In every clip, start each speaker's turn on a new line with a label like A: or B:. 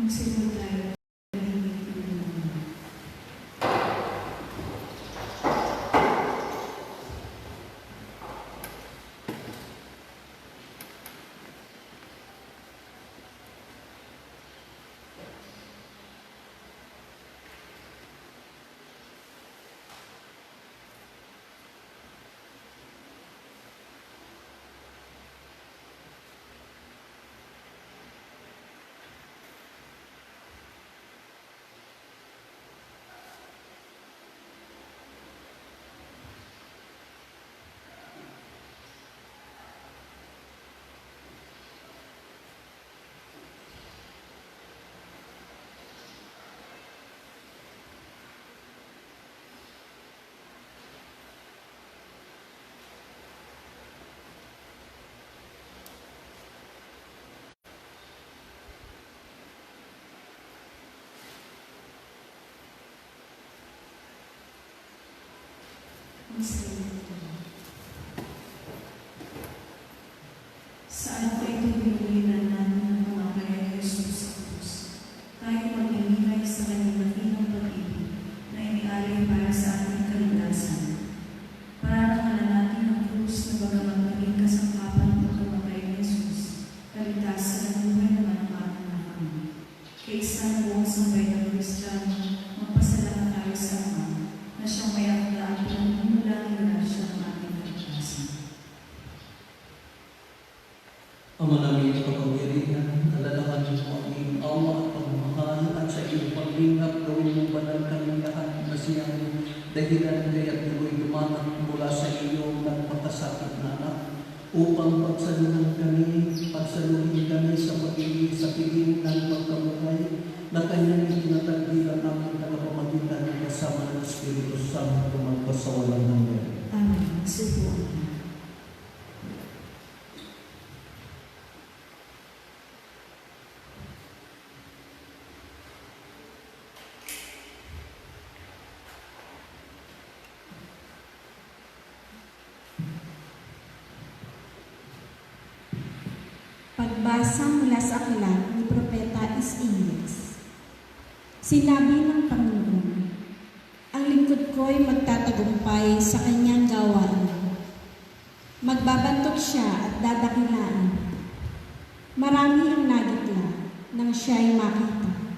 A: Magsimula tayo. Saan ko ito binulinan namin ng mga kaya ni Jesus sa krus? Tayo mag-inigay sa kanyang matinong pag-ibig na inialay para sa ating kaligtasan. Parangalan natin ang krus na bagaman maging kasangkapan ng pagkamatay ni Jesus, kaligtasan at buhay naman ang ating mga kami. Kaysa na buong sambay ng Kristiyano, magpasalamat tayo sa Ama na siyang may akda at pinagmumulang grasya ng ating kaligtasan.
B: Ama namin kapangyarihan, alalahan mo ang iyong awa at pagmamahal at sa iyong paglingap gawin mo banal kami lahat na siyang dahilan kaya't ako'y dumanak mula sa iyong nagpakasakit na anak upang pagsaluhan kami sa pag-ibig sa piling ng pagkamatay na kanyang itinatagbilan namin na kapamagitan kasama ng Espiritu Santo magpasawalan ng Diyos.
A: Amen. Subuan.
C: Pagbasa mula sa aklat ni Propeta Isaías. Sinabi ng Panginoon, ang lingkod ko'y magtatagumpay sa kanyang gawain. Magbabantok siya at dadakilaan. Marami ang nagitla nang siya'y makita.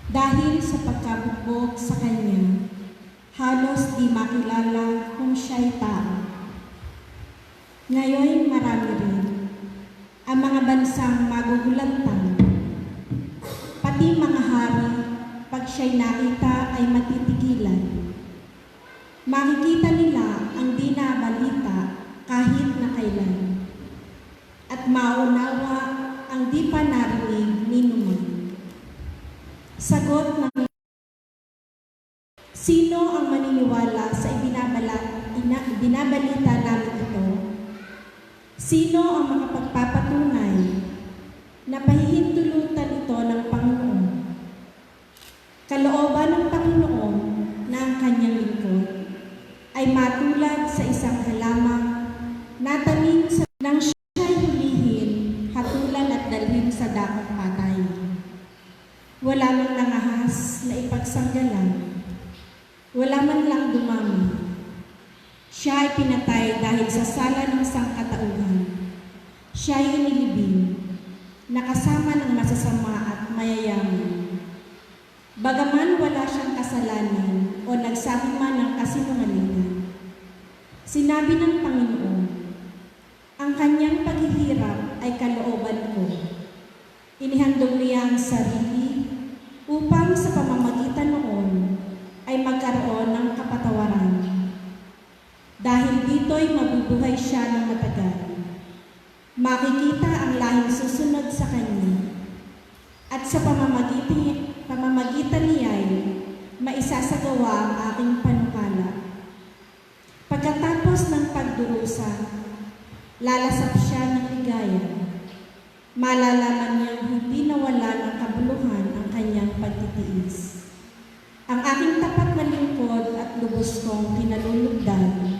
C: Dahil sa pagkabugbog sa kanya, halos di makilala kung siya'y tao. Ngayon marami rin ang mga bansang magugulantang, pati mga hari, pag siya'y nakita ay matitigilan. Makikita nila ang di nabalita kahit na kailan, at maunawa ang di pa narinig ni numan. Sagot ng sino ang maniniwala sa ibinabalita namin ito? Sino ang makapagpapatunay na pahihintulutan ito ng Panginoon? Kalooban ng Panginoon na ang kanyang lingkod ay matulad sa isang halamang natanim sa nang siya'y hulihin, hatulan at dalhin sa dakong patay. Wala mang nangahas na ipagsanggalan, wala man lang dumami. Siya ay pinatay dahil sa sala ng sangkatauhan. Siya ay inilibing, nakasama ng masasama at mayayaman. Bagaman wala siyang kasalanan o nagsabi man ng kasinungalingan. Sinabi ng Panginoon, ang kanyang paghihirap ay kalooban ko. Inihandog niya ang sarili upang sa pamamagitan noon ay magkaroon ng kapatawaran. Dahil dito'y mabubuhay siya ng matagal. Makikita ang lahing susunod sa kanya, at sa pamamagitan niya'y maisasagawa ang aking panukala. Pagkatapos ng pagdurusa, lalasap siya ng ligaya. Malalaman niyang hindi nawala ng kabuluhan ang kanyang pagtitiis. Ang aking tapat na lingkod at lubos kong pinalulugdan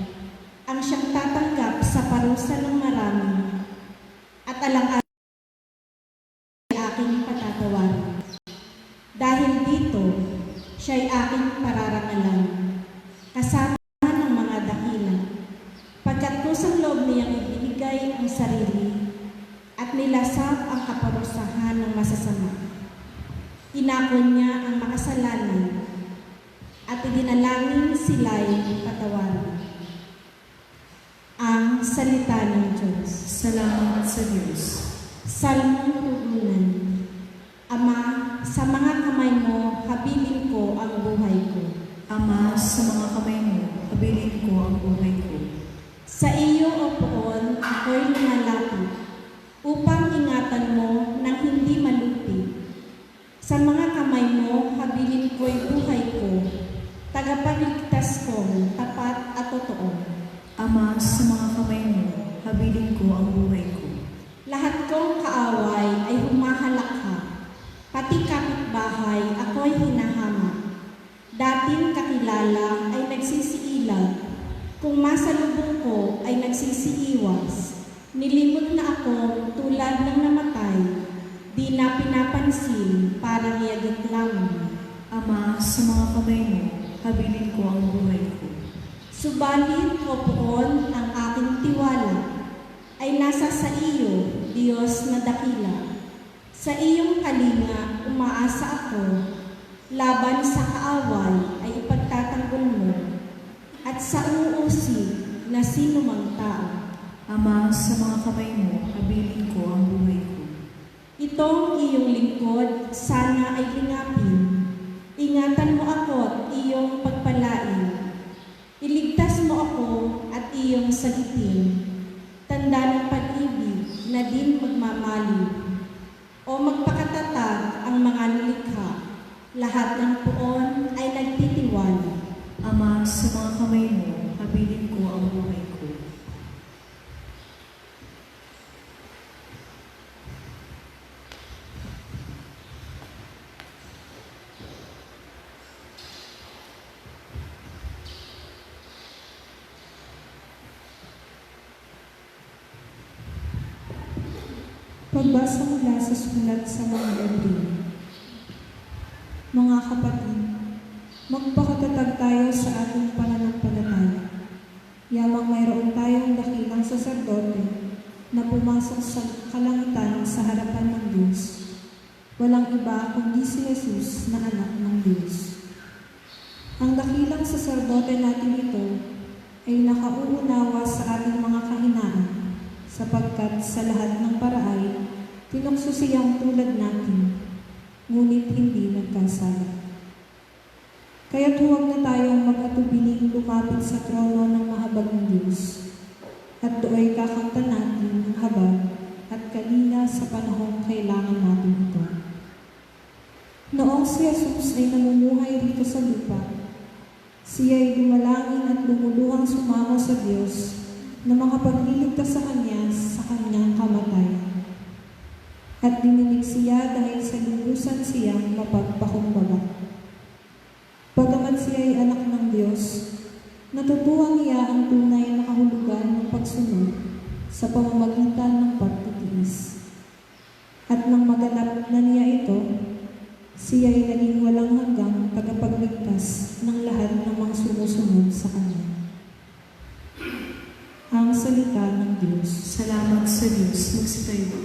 C: ang siyang tatanggap sa parusa ng marami at alang-alang Siya'y aking pararangalan, kasama ng mga dakila. Pagkat kusang loob niyang ibinigay ang sarili at nilasap ang kaparusahan ng masasama. Inako niya ang makasalanan at idinalangin sila'y patawarin. Ang salita ng Diyos.
A: Salamat sa Diyos.
C: Salmong tugunan. Ama, sa mga kamay mo, habilin ko ang buhay ko.
A: Ama, sa mga kamay mo, habilin ko ang buhay ko.
C: Sa iyo, O Poon, ako'y lumalapit, upang ingatan mo nang hindi malupi. Sa mga kamay mo, habilin ko'y buhay ko, tagapagligtas ko, tapat at totoo.
A: Ama, sa mga kamay mo, habilin ko ang buhay ko.
C: Lahat kong kaaway ay humahalakha, pati kapitbahay ako'y hinahama. Dating kakilala ay nagsisiilag, kung masalubong ko ay nagsisiiwas. Nilimot na ako tulad ng namatay, di na pinapansin, parang yagit lamang.
A: Ama, sa mga kamay mo, habilin ko ang buhay ko.
C: Subalit, O Poon, ang aking tiwala ay nasa sa iyo, Diyos na dakila. Sa iyong kalinga, umaasa ako, laban sa kaaway ay ipagtatanggol mo, at sa uusig na sinumang tao.
A: Ama, sa mga kamay mo, habilin ko ang buhay ko.
C: Itong iyong lingkod, sana ay lingapin. Ingatan mo ako at iyong pagpalain. Iligtas mo ako at iyong sagitin. Tanda ng pag-ibig na din magmamali. O magpakatatag ang mga nilikha. Lahat ng puon ay nagtitiwala.
A: Ama, sa mga kamay mo, habilin ko ang buhay ko.
D: Pagbasa mula sa sulat sa mga Hebreo. Mga kapatid, magpakatatag tayo sa ating pananampalataya. Yamang mayroon tayong dakilang saserdote na pumasok sa kalangitan sa harapan ng Diyos. Walang iba kundi si Jesus na anak ng Diyos. Ang dakilang saserdote natin ito ay nakauunawa sa ating mga kahinaan, sapagkat sa lahat ng paraan, tinukso siyang tulad natin, ngunit hindi nagkasala. Kaya't huwag na tayong mag-atubiling lumapit sa trono ng mahabag ng Diyos, at do'y kakanta natin ng habag at kanina sa panahong kailangan natin ito. Noong si Jesus ay namumuhay rito sa lupa, siya'y dumalangin at lumuluhang sumamo sa Diyos na makapagliligtas sa kanyang kamatayan. At dininig siya dahil sa lubusan siyang mapagpakumbaba. Bagamat siya ay anak ng Diyos, natutuhan niya ang tunay na kahulugan ng pagsunod sa pamamagitan ng pagtitiis. At nang maganap na niya ito, siya ay naging walang hanggang tagapagligtas ng lahat ng mga sumusunod sa kanya. Ang salita ng Diyos.
A: Salamat sa Diyos. Magsitayo po.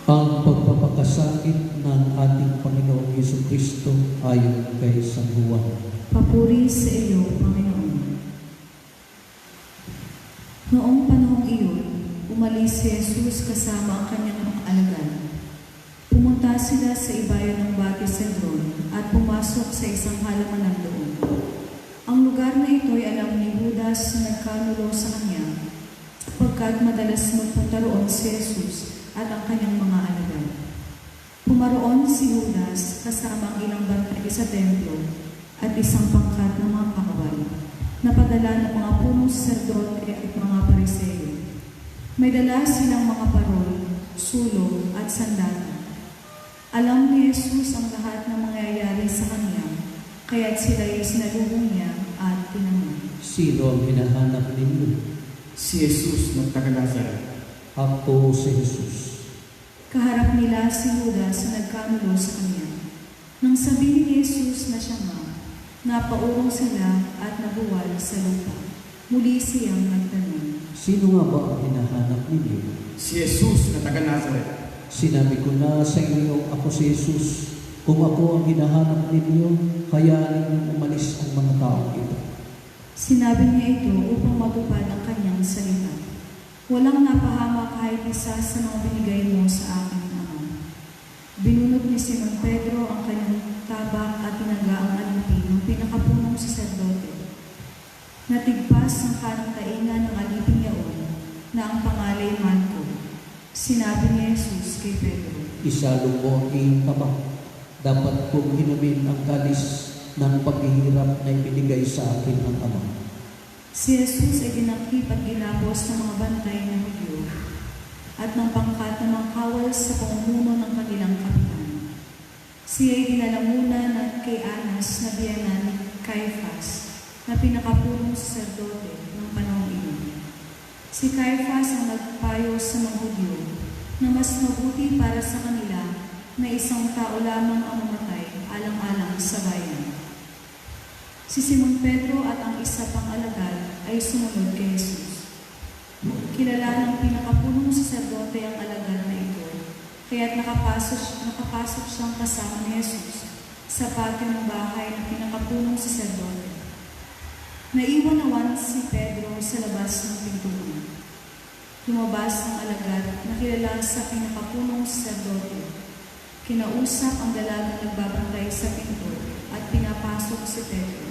B: Ang pagpapakita pagkasakit ng ating Panginoong Jesucristo ayon kay San Juan.
A: Papuri sa iyo, Panginoon. Noong panahong iyon, umalis si Jesus kasama ang kanyang mga alagad. Pumunta sila sa ibayan ng Bati Cedron at pumasok sa isang halamanan doon. Ang lugar na ito ay alam ni Judas na nagkanulo sa kanya, sapagkat madalas magpunta roon si Jesus at ang kanyang mga alagad. Pumaroon si Judas kasama ang ilang bantay sa templo at isang pangkat ng mga kakawal, napadala ng mga punong saserdote at mga pariseo. May dala silang mga parol, sulong at sandata. Alam ni Jesus ang lahat ng mangyayari sa kanya, kaya't sila'y sinalubong niya at tinanong,
B: Sino ang hinahanap ninyo?
E: Si Jesus ng taga-Nazaret.
B: Ako si Jesus.
A: kaharap nila si Judas na nagkanulo sa kanya. Nang sabihin ni Jesus na siya nga, napaurong sila at nabuwal sa lupa. Muli siyang nagtanong,
B: Sino nga ba ang hinahanap ninyo?
E: Si Jesus na taga-Nazaret.
B: Sinabi ko na sa inyo, ako si Jesus. Kung ako ang hinahanap ninyo, hayaan ninyong umalis ang mga tao ito.
A: Sinabi niya ito upang matupad ang kanyang salita. Walang napahama kahit isa sa mga binigay mo sa akin, Ama. Binunot ni Simon Pedro ang kanyang tabak at tinaga ang alipin ng pinakapunong saserdote. Natigpas ang kanang kainan ng alipin yaon na ang pangalay Malco. Sinabi ni Jesus kay Pedro,
B: Isalo mo ang iyong tabak. Dapat kong inumin ang kalis ng paghihirap na ibinigay sa akin ng Ama.
A: si Jesus ay dinakip at ginapos ng mga bantay na Hudyo at ng pangkat na mga kawal sa pamumuno ng kanilang kapitan. Siya ay dinala muna kay Anas na biyanan ni Caiaphas na pinakapulong saserdote ng panahong iyon. Si Caiaphas ang nagpayo sa mga Hudyo na mas mabuti para sa kanila na isang tao lamang ang mamatay alang-alang sa bayan. Si Simon Pedro at ang isa pang alagad ay sumunod kay Jesus. Kilala ng pinakapulong saserdote ang alagad na ito, kaya't nakapasok siyang kasama ni Jesus sa patio ng bahay ng pinakapulong saserdote. Naiwan naman si Pedro sa labas ng pintuan. Lumabas ang alagad na kilala sa pinakapulong saserdote. Kinausap ang dalagang nagbabantay sa pinto at pinapasok si Pedro.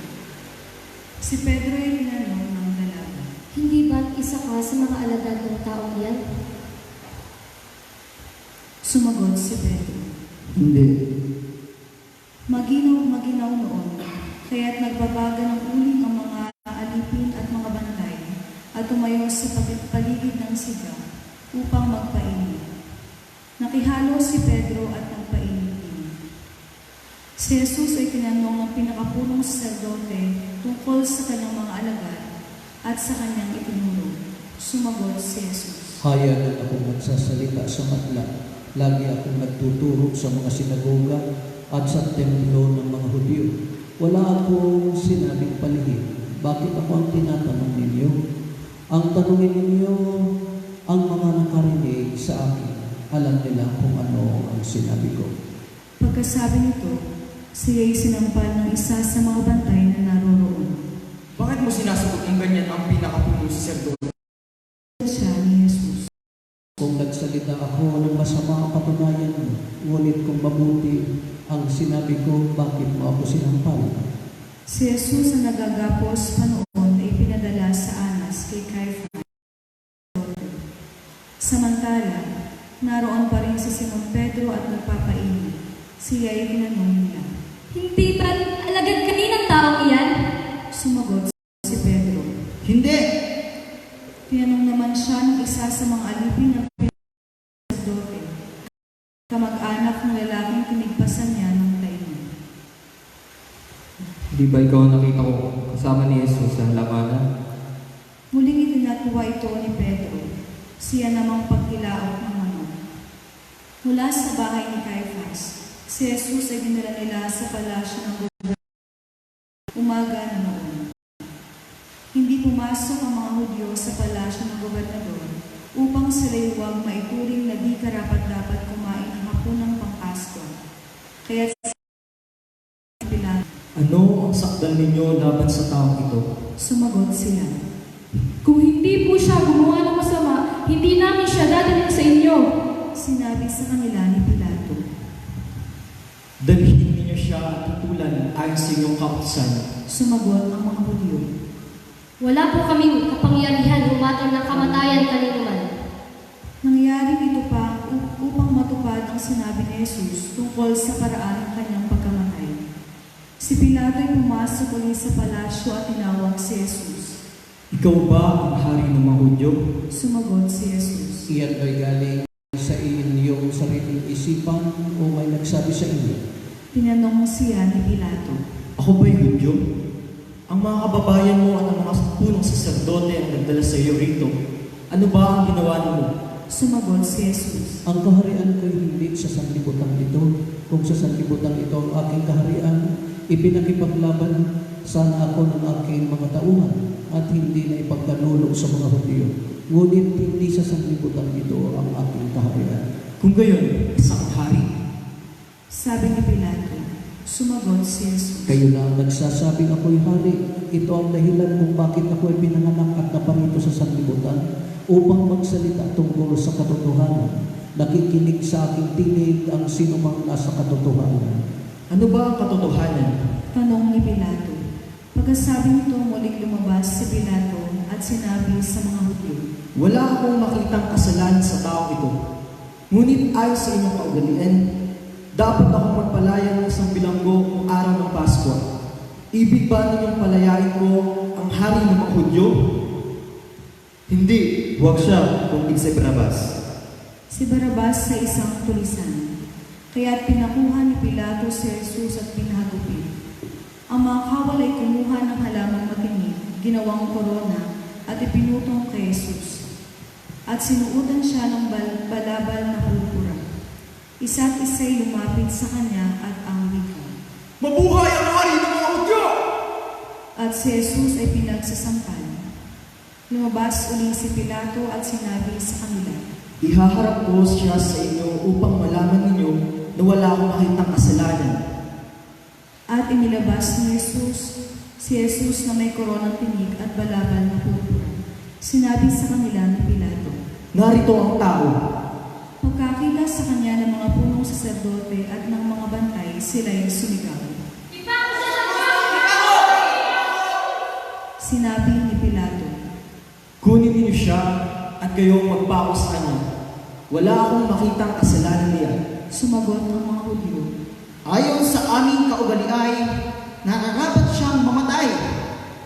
A: Si Pedro ay tinanong ng dalaga,
F: Hindi ba't isa ka sa mga alagad ng taong yan?
A: Sumagot si Pedro,
E: Hindi.
A: Maginaw noon, kaya't nagbabaga ng uling ang mga alipin at mga bantay at tumayo sa paligid ng siga upang magpainit. Nakihalo si Pedro at nagpainit din. Si Jesus ay tinanong ng pinakapulong saserdote tungkol sa kanyang mga alagad at sa kanyang itinuro. Sumagot si Jesus,
B: Hayagan akong magsasalita sa matla. Lagi akong nagtuturo sa mga sinagoga at sa templo ng mga Hudyo. Wala akong sinabing palihim. Bakit ako ang tinatanong ninyo? Ang tanungin ninyo ang mga nakarinig sa akin. Alam nila kung ano ang sinabi ko.
A: Pagkasabi nito, siya ay sinampal ng isa sa mga bantay na naroroon.
E: Bakit mo sinasagot ng ganyan ang pinakapulong saserdote?
A: Siya ni Jesus.
B: Kung nagsalita ako ng masama, patunayan mo. Ngunit kung mabuti ang sinabi ko, bakit mo ako sinampal?
A: Si Jesus ang nagagapos pa noon ay pinadala sa Anas kay Caiaphas. Samantala, naroon pa rin si Simon Pedro at nagpapainit. Siya ay tinanong nila.
F: Hindi ba't alagad ka ng taong iyan?
A: Sumagot si Pedro.
E: Hindi.
A: Tinanong naman siya ng isa sa mga alipin ng saserdote, kamag-anak ng lalaking tinigpasan niya ng tainga.
G: Di ba ikaw ang nakita ko kasama ni Jesus sa halamanan?
A: Muling itinatuwa ito ni Pedro, siya namang pagkilaot ng manok. Mula sa bahay ni Caiaphas, si Jesus ay dinala nila sa palasyo ng gobernador. Umaga na noon. Hindi pumasok ang mga Hudyo sa palasyo ng gobernador upang sila'y huwag maituring na di karapat-dapat kumain ng hapunang
E: Ano ang sakdal ninyo laban sa taong ito?
A: Sumagot sila.
H: Kung hindi po siya gumawa ng masama, hindi namin siya dadalhin sa inyo.
A: Sinabi sa kanila ni Pilato.
E: Dalhin ninyo siya at tutulan ayon sa inyong kautusan.
A: Sumagot ang mga Hudyo.
F: Wala po kaming kapangyarihan humatol ng kamatayan kanino man.
A: Nangyari ito pa upang matupad ang sinabi ni Jesus tungkol sa paraan ng kanyang pagkamatay. Si Pilato ay pumasok ulit sa palasyo at tinawag si Jesus.
E: Ikaw ba ang hari ng mga Hudyo?
A: Sumagot si Jesus.
B: Iyan ay galing sa inyong sariling isipan o may nagsabi sa inyo?
A: Tinanong siya ni Pilato.
E: Ako ba'y Hudyo? Ang mga kababayan mo at ang mga punong saserdote ang nagdala sa iyo rito. Ano ba ang ginawa mo?
A: Sumagot si Jesus.
B: Ang kaharian ko'y hindi sa sanlibutan ito. Kung sa sanlibutan ito ang aking kaharian, ipinakipaglaban sana ako ng aking mga tauhan at hindi na ipagkanulo sa mga Hudyo. Ngunit hindi sa sanlibutan ito ang aking kaharian.
E: Kung gayon, isang hari.
A: Sabi ni Pilato. Sumagot si Jesus.
B: Kayo na ang nagsasabing ako'y hari. Ito ang dahilan kung bakit ako'y pinanganak at naparito sa sanlibutan upang magsalita tungkol sa katotohanan. Nakikinig sa aking tinig ang sinumang nasa katotohanan.
E: Ano ba ang katotohanan?
A: Tanong ni Pilato. Pagkasabi nito, muling lumabas si Pilato at sinabi sa mga Hudyo.
E: Wala akong makitang kasalanan sa tao ito. Ngunit ayon sa inyong kaugalian, dapat akong magpalaya ng isang bilanggo kung araw ng Pasko. Ibig ba ninyong palayain ko ang hari ng mga Hudyo?
I: Hindi, huwag siya kung si Barabas.
A: Si Barabas sa isang tulisan. Kaya't pinakuha ni Pilato si Jesus at pinahagupit. Ang mga kawal ay kumuha ng halamang matinik, ginawang korona, at ipinutong kay Jesus. At sinuutan siya ng balabal na purpura. Isa't isa'y lumapit sa kanya at ang wika.
E: Mabuhay ang hari ng mga Hudyo!
A: At si Jesus ay pinagsasampal. Lumabas uling si Pilato at sinabi sa kanila.
E: Ihaharap ko siya sa inyo upang malaman ninyo na wala akong makitang kasalanan.
A: At inilabas ni Jesus, si Jesus na may koronang tinig at balabal na purpura. Sinabi sa kanila ni Pilato.
E: Narito ang tao.
A: Pagkakita sa kanya ng mga punong saserdote at ng mga bantay, sila'y sumigaw. Sinabi ni Pilato.
E: Kunin niyo siya at kayong magpako sa kanya. Wala akong makitang kasalanan niya.
A: Sumagot ang mga Hudyo.
J: Ayon sa aming kaugalian, nararapat siyang mamatay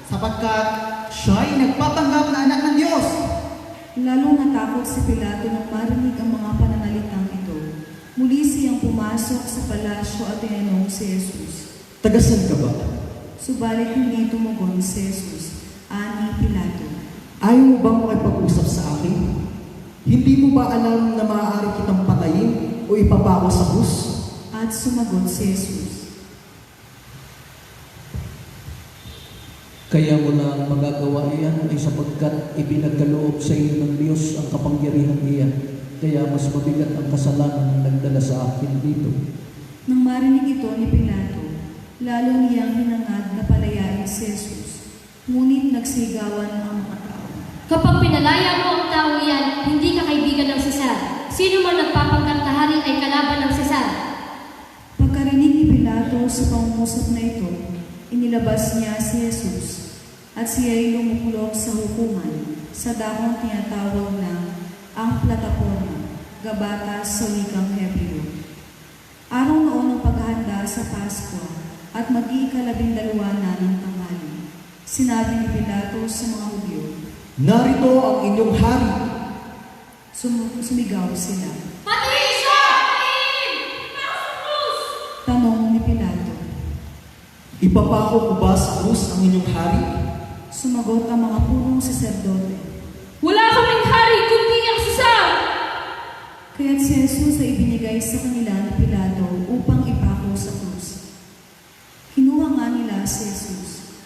J: sapagkat siya'y nagpapanggap na anak ng Diyos.
A: Lalong natakot si Pilato nang marinig ang mga pananalitang ito. Muli siyang pumasok sa palasyo at tinanong si Jesus.
E: Tagasan ka ba?
A: Subalit hindi tumugon si Jesus. Ani Pilato.
E: Ayaw mo bang makipag-usap sa akin? Hindi mo ba alam na maaari kitang patayin o ipapako sa krus?
A: At sumagot si Jesus.
B: Kaya mo na ang magagawa iyan ay sapagkat ibinagkaloob sa iyo ng Diyos ang kapangyarihan iyan. Kaya mas mabigat ang kasalanan na nagdala sa akin dito.
A: Nang marinig ito ni Pilato, lalo niyang hinangad na palayain si Jesus. Ngunit nagsigawan ang mga tao.
F: Kapag pinalaya mo ang taong iyan, hindi ka kaibigan ng Cesar. Sino man nagpapanggap na hari ay kalaban ng Cesar.
A: Pagkarinig ni Pilato sa pangungusap na ito, inilabas niya si Jesus at siya'y lumuklok sa hukuman sa dakong tinatawag na ang plataporma, Gabata sa wikang Hebreo. Araw noon ang paghahanda sa Pasko at mag-iikalabindalawa na ng tanghali. Sinabi ni Pilato sa mga Hudyo.
E: Narito ang inyong hari.
A: Sumigaw sila.
H: Patayin siya! Patayin! Ipako sa krus!
A: Tanong ni Pilato.
E: Ipapako ko ba sa krus ang inyong hari?
A: Sumagot ang mga punong saserdote.
H: Wala kaming hari kundi ang Cesar!
A: Kaya't si Jesus ay ibinigay sa kanila ni Pilato upang ipako sa krus. Kinuha nga nila si Jesus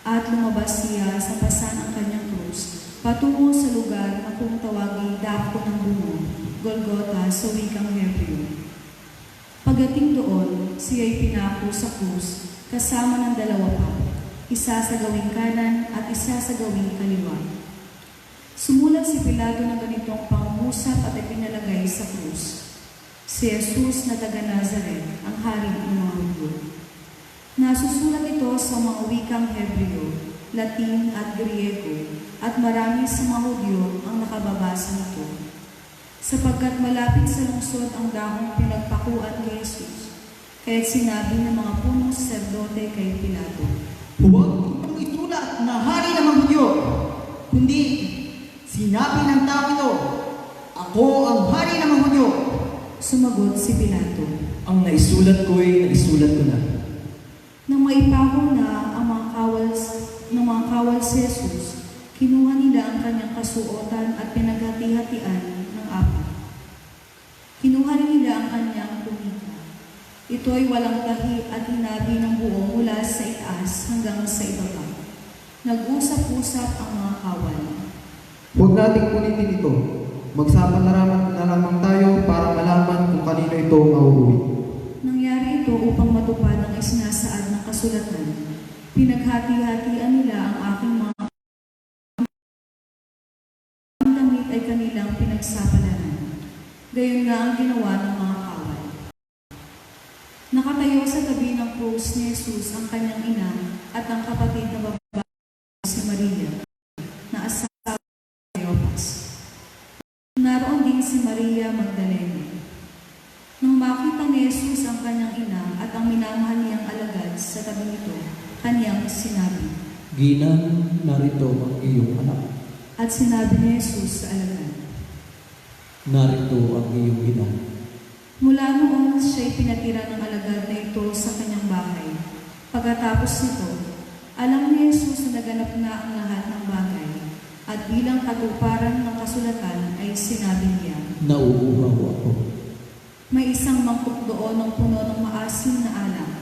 A: at lumabas siya sa pasan ang kanyang krus patungo sa lugar na kung tawagin Dako ng Bungo, Golgota sa wikang Hebreo. Pagdating doon, siya'y pinako sa krus kasama ng dalawa pa, isa sa gawing kanan at isa sa gawing kaliwa. Sumulat si Pilato ng ganitong pangungusap at ipinalagay sa krus: si Jesus na taga Nazaret, ang hari ng mga Hudyo. Nasusulat ito sa mga wikang Hebreo, Latin at Griego, at marami sa mga Hudyo ang nakababasa nito, sapagkat malapit sa lungsod ang dahong pinagpakuan kay Jesus. Kaya't sinabi ng mga punong saserdote kay Pilato,
J: Huwag itong itula na hari ng mga Hudyo, kundi sinabi ng tao ito, ako ang hari ng mga Hudyo.
A: Sumagot si Pilato,
E: Ang naisulat ko'y naisulat ko na.
A: nang maipako na ang mga kawal si Jesus, kinuha nila ang kanyang kasuotan at pinaghati-hatian ng apat. Kinuha rin nila ang kanyang tunika. Ito ay walang tahi at hinabi ng buo mula sa itaas hanggang sa ibaba. Nag-usap-usap ang mga kawal.
I: Huwag nating ulitin ito. Magsama na lamang tayo para malaman kung kanino ito mauuwi.
A: Nangyari ito upang matupad ang isinasaad ng kasulatan. Pinaghati-hatian nila ang aking mga damit ay kanilang pinagsapalaran. Gayon nga ang ginawa ng mga kawal. Nakatayo sa tabi ng krus ni Jesus ang kanyang ina at ang kapatid na babae si Maria, na asawa ni Cleopas. Naroon din si Maria Magdalena. Nang makita ni Jesus ang kanyang ina at ang minamahal niyang alagad sa tabi nito, kanyang sinabi,
B: Ginang, narito ang iyong anak.
A: at sinabi ni Jesus sa alagad.
B: Narito ang iyong ina.
A: Mula noon siya'y pinatira ng alagad na ito sa kanyang bahay. Pagkatapos nito, alam ni Jesus na naganap na ang lahat ng bagay, at bilang katuparan ng kasulatan ay sinabi niya,
B: Nauuhaw ako.
A: may isang mangkok doon ng puno ng maasim na alak.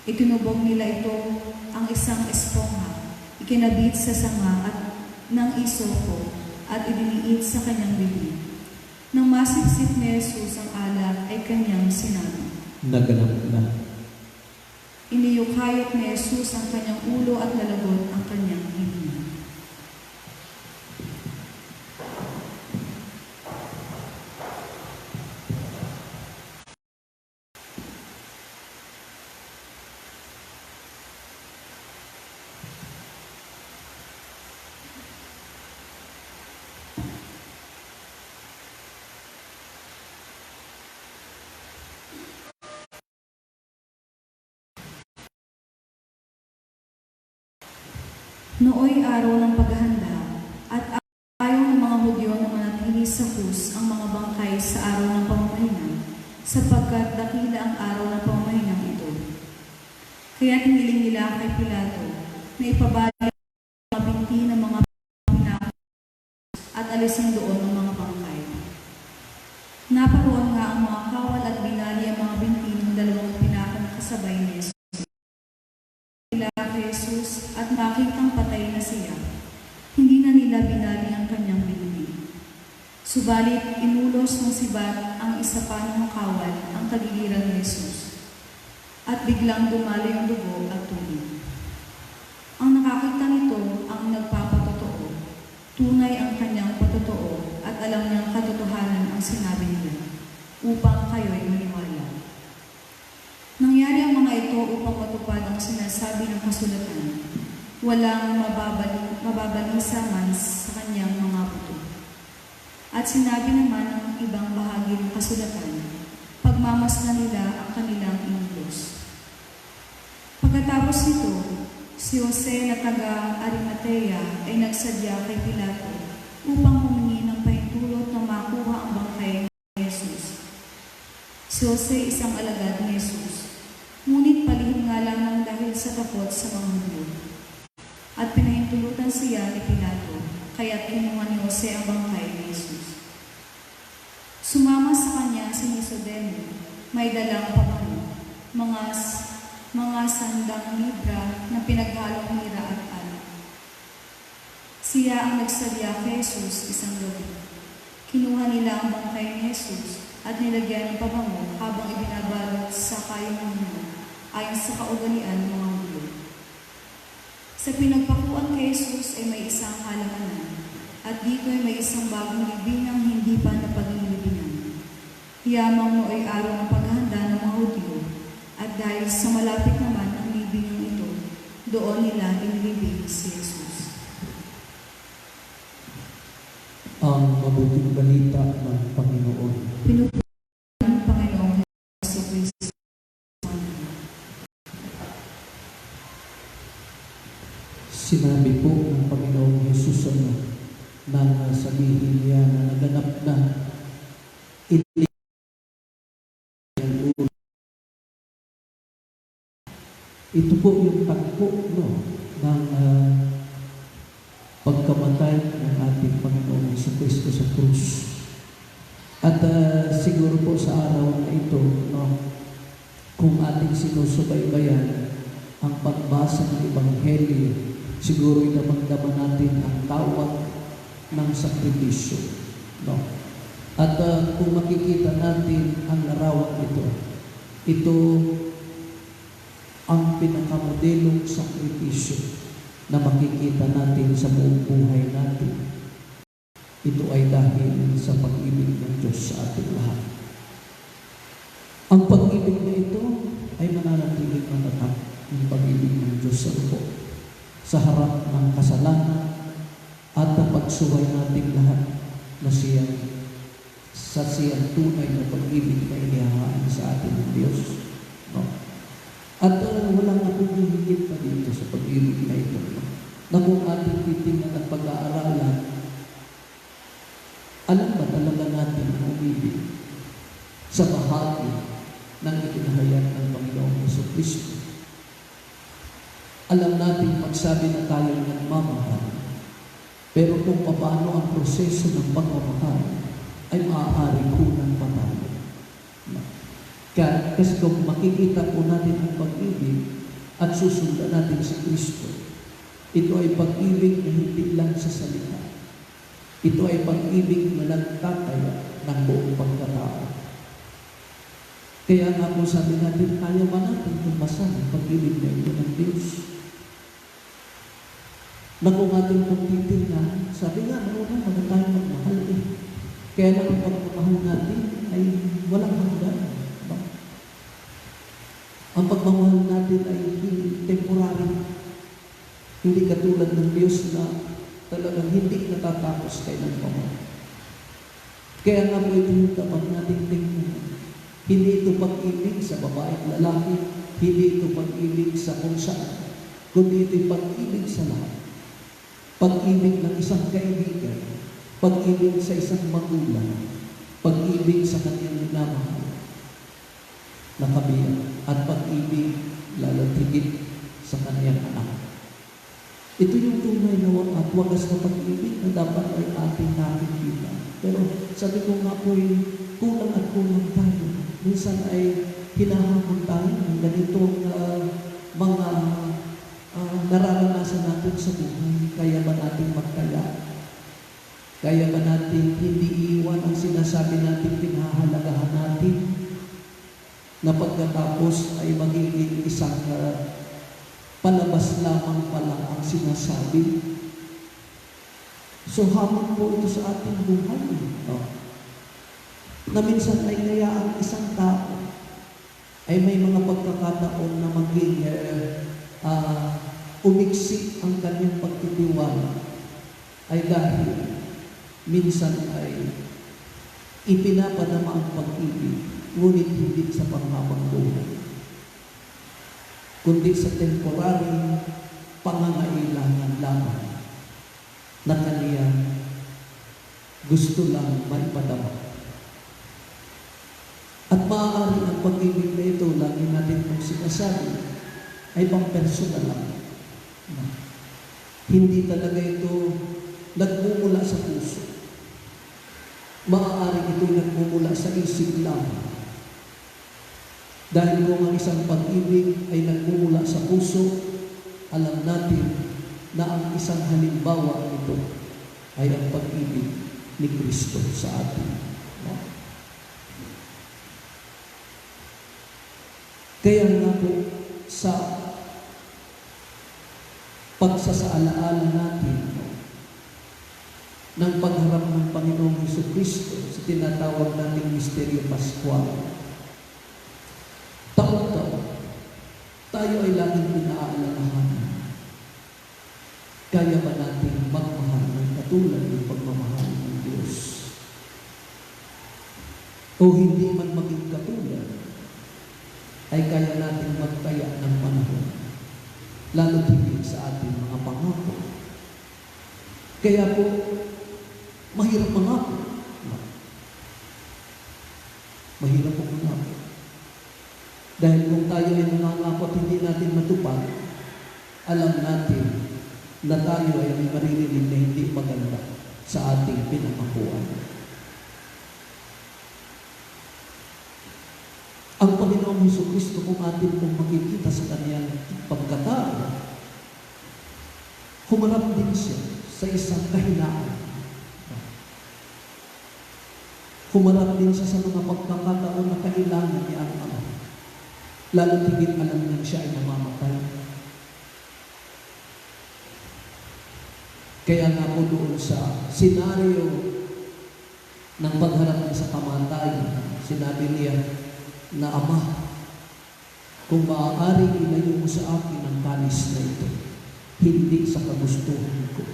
A: Itinubog nila ito ang isang espongha, ikinabit sa sanga at ng isopo at idiniit sa kanyang bibig. Nang masipsip ni Jesus ang alak ay kanyang sinabi.
B: Naganap na.
A: Iniyukayot ni Jesus ang kanyang ulo at nalagot ang kanyang hininga. Nooy araw ng paghahanda at ayaw ng mga Hudyo na manatili sa krus ang mga bangkay sa araw ng pamamahinang, sapagkat dakila ang araw ng pamamahinang ito. Kaya hiniling nila kay Pilato na ipabalik ang mga binti ng mga pinako at alisin doon ang mga bangkay. Naparoon nga ang mga kawal at binali ang mga binti ng dalawang pinakang kasabay ni Jesus. Jesus at makitang patay na siya, hindi na nila binali ang kanyang binti. Subalit, inulos ng sibat ang isa pa ng kawal ang kagiliran ni Jesus, at biglang dumalo yung dugo at tubig. Ang nakakita nito ang nagpapatotoo, tunay ang kanyang patotoo at alam niyang katotohanan ang sinabi nila, upang kayo'y maniwala. Nangyari ang mga ito upang matupad ang sinasabi ng kasulatan. Walang mababalisa man sa kanyang mga buto. At sinabi naman ng ibang bahagi ng kasulatan, pagmamasdan nila ang kanilang inulos. Pagkatapos nito, si Jose na taga Arimatea ay nagsadya kay Pilato upang humingi ng pahintulot na makuha ang bangkay ni Jesus. Si Jose isang alagad ni Jesus. Ngunit palihim nga lamang dahil sa takot sa mga Hudyo. At pinahintulutan siya ni Pilato, kaya't kinuha ni Jose ang bangkay ni Jesus. Sumama sa kanya si Nicodemo, may dalang pabango, mga sandang libra na pinaghalong mira at alak. Siya ang nagsadya kay Jesus isang gabi. Kinuha nila ang bangkay ni Jesus at nilagyan ng pabango habang ibinabalot sa kayong ayon sa kaugalian ng mga gulo. Sa pinagpakuan kay Jesus ay may isang halamanan, at dito ay may isang bagong libingang hindi pa napaglilibingan. Hiyamang mo ay araw ng paghahanda ng mga Hudyo, at dahil sa malapit naman ang libingang ito, doon nila inilibing si Jesus.
B: Ang mabuting balita ng Panginoon.
A: Pinupuri ng Panginoong Jesucristo.
B: Sinabi po ng Panginoong Jesus nang sabihin niya na naganap na ito po yung tagpo ng pagkamatay ng ating Panginoong Jesucristo sa krus. At siguro po sa araw na ito, kung ating sinusubaybayan ang pagbasa ng Ebanghelyo, siguro damang-dama natin ang tawag ng sakripisyo. At kung makikita natin ang larawan ito ang pinakamodelong sakripisyo na makikita natin sa buong buhay natin. Ito ay dahil sa pag-ibig ng Diyos sa ating lahat. Ang pag-ibig na ito ay mananatiling matatag ng pag-ibig ng Diyos sa harap ng kasalanan at ang pagsuway nating lahat na siyang tunay na pag-ibig na inihahaan sa atin ng Diyos. At walang nakugihigit pa dito sa pag-ibig na ito. Na kung ating titingnan at pag-aaralan, alam ba talaga natin ang umibig sa bahagi ng itinahayag ng Panginoong Jesucristo? Alam natin magsabi na tayo nagmamahal, pero kung paano ang proseso ng pagmamahal ay maaaring unang patalo. Kasi kung makikita po natin ang pag-ibig at susundan natin si Kristo, ito ay pag-ibig na hindi lang sa salita. Ito ay pag-ibig na nagtataya ng buong pagkatao. Kaya nga po sabi natin, kaya ba natin tumasan ang pag-ibig na ito ng Diyos? Na kung ating pagtitingnan, sabi nga, marunong mga tayo magmahal Kaya lang ang pagmamahal natin ay walang hanggan. Ang pagmamahal natin ay temporary. Hindi katulad ng Diyos na talagang hindi natatapos kailanman. Kaya nga po ito yung dapat natin tingnan. Hindi ito pag-ibig sa babae at lalaki, hindi ito pag-ibig sa kung saan, kundi ito pag-ibig sa lahat. Pag-ibig ng isang kaibigan, pag-ibig sa isang magulang, pag-ibig sa kanyang minamahal na kabiyak, at pag-ibig lalo't higit sa kanyang anak. Ito yung tunay na at wagas na pag-ibig na dapat ay ating nakikita. Pero sabi ko nga po, kulang at kulang tayo. Minsan ay hinahamon tayo ng ganitong mga nararanasan natin sa buhay. Kaya ba natin magkaya? Kaya ba natin hindi iwan ang sinasabi natin pinahahalagahan natin? Na pagkatapos ay magiging isang palabas lamang pala ang sinasabi. So hamon po ito sa ating buhay. Na minsan ay kaya ang isang tao ay may mga pagkakataon na maging umiksik ang kanyang pagtitiwala ay dahil minsan ay ipinapadama ang pag-ibig, ngunit hindi sa panghabang buhay, kundi sa temporary pangangailangan lamang na kaniya gusto lang maipadama. At maaari ang pag-ibig na ito, lagi natin kung sinasabi, ay pang-personal lang. Hindi talaga ito nagmumula sa puso. Maaari ito nagmumula sa isip lang. Dahil kung ang isang pag-ibig ay nagmumula sa puso, alam natin na ang isang halimbawa nito ay ang pag-ibig ni Kristo sa atin. Kaya nga po, sa pagsasaalaala natin ng pagharap ng Panginoong Jesucristo sa tinatawag nating Misteryo Pascual. Taon-taon, tayo ay laging pinaalalahanan. Kaya ba natin magmahal ng katulad ng pagmamahal ng Diyos? O hindi man maging katulad, ay kaya natin magtaya ng panahon, lalo tigil sa ating mga pangako. Kaya po, mahirap mangako. Mahirap po mangako. Dahil kung tayo ay nangangako at hindi natin matupad, alam natin na tayo ay may maririnig na hindi maganda sa ating pinangakuan. Ang Panginoong Jesucristo, kung atin pong makikita sa kanyang pagkatao, humarap din siya sa isang kahinaan. Humarap din siya sa mga pagkakataon na kailangan niya ang Ama. Lalo tigit alam niya siya ay mamamatay. Kaya nga po doon sa senaryo ng pagharap niya sa kamatayan, sinabi niya na, Ama, kung maaaring ilayo mo sa akin ang kalis na ito, hindi sa kagustuhan ko,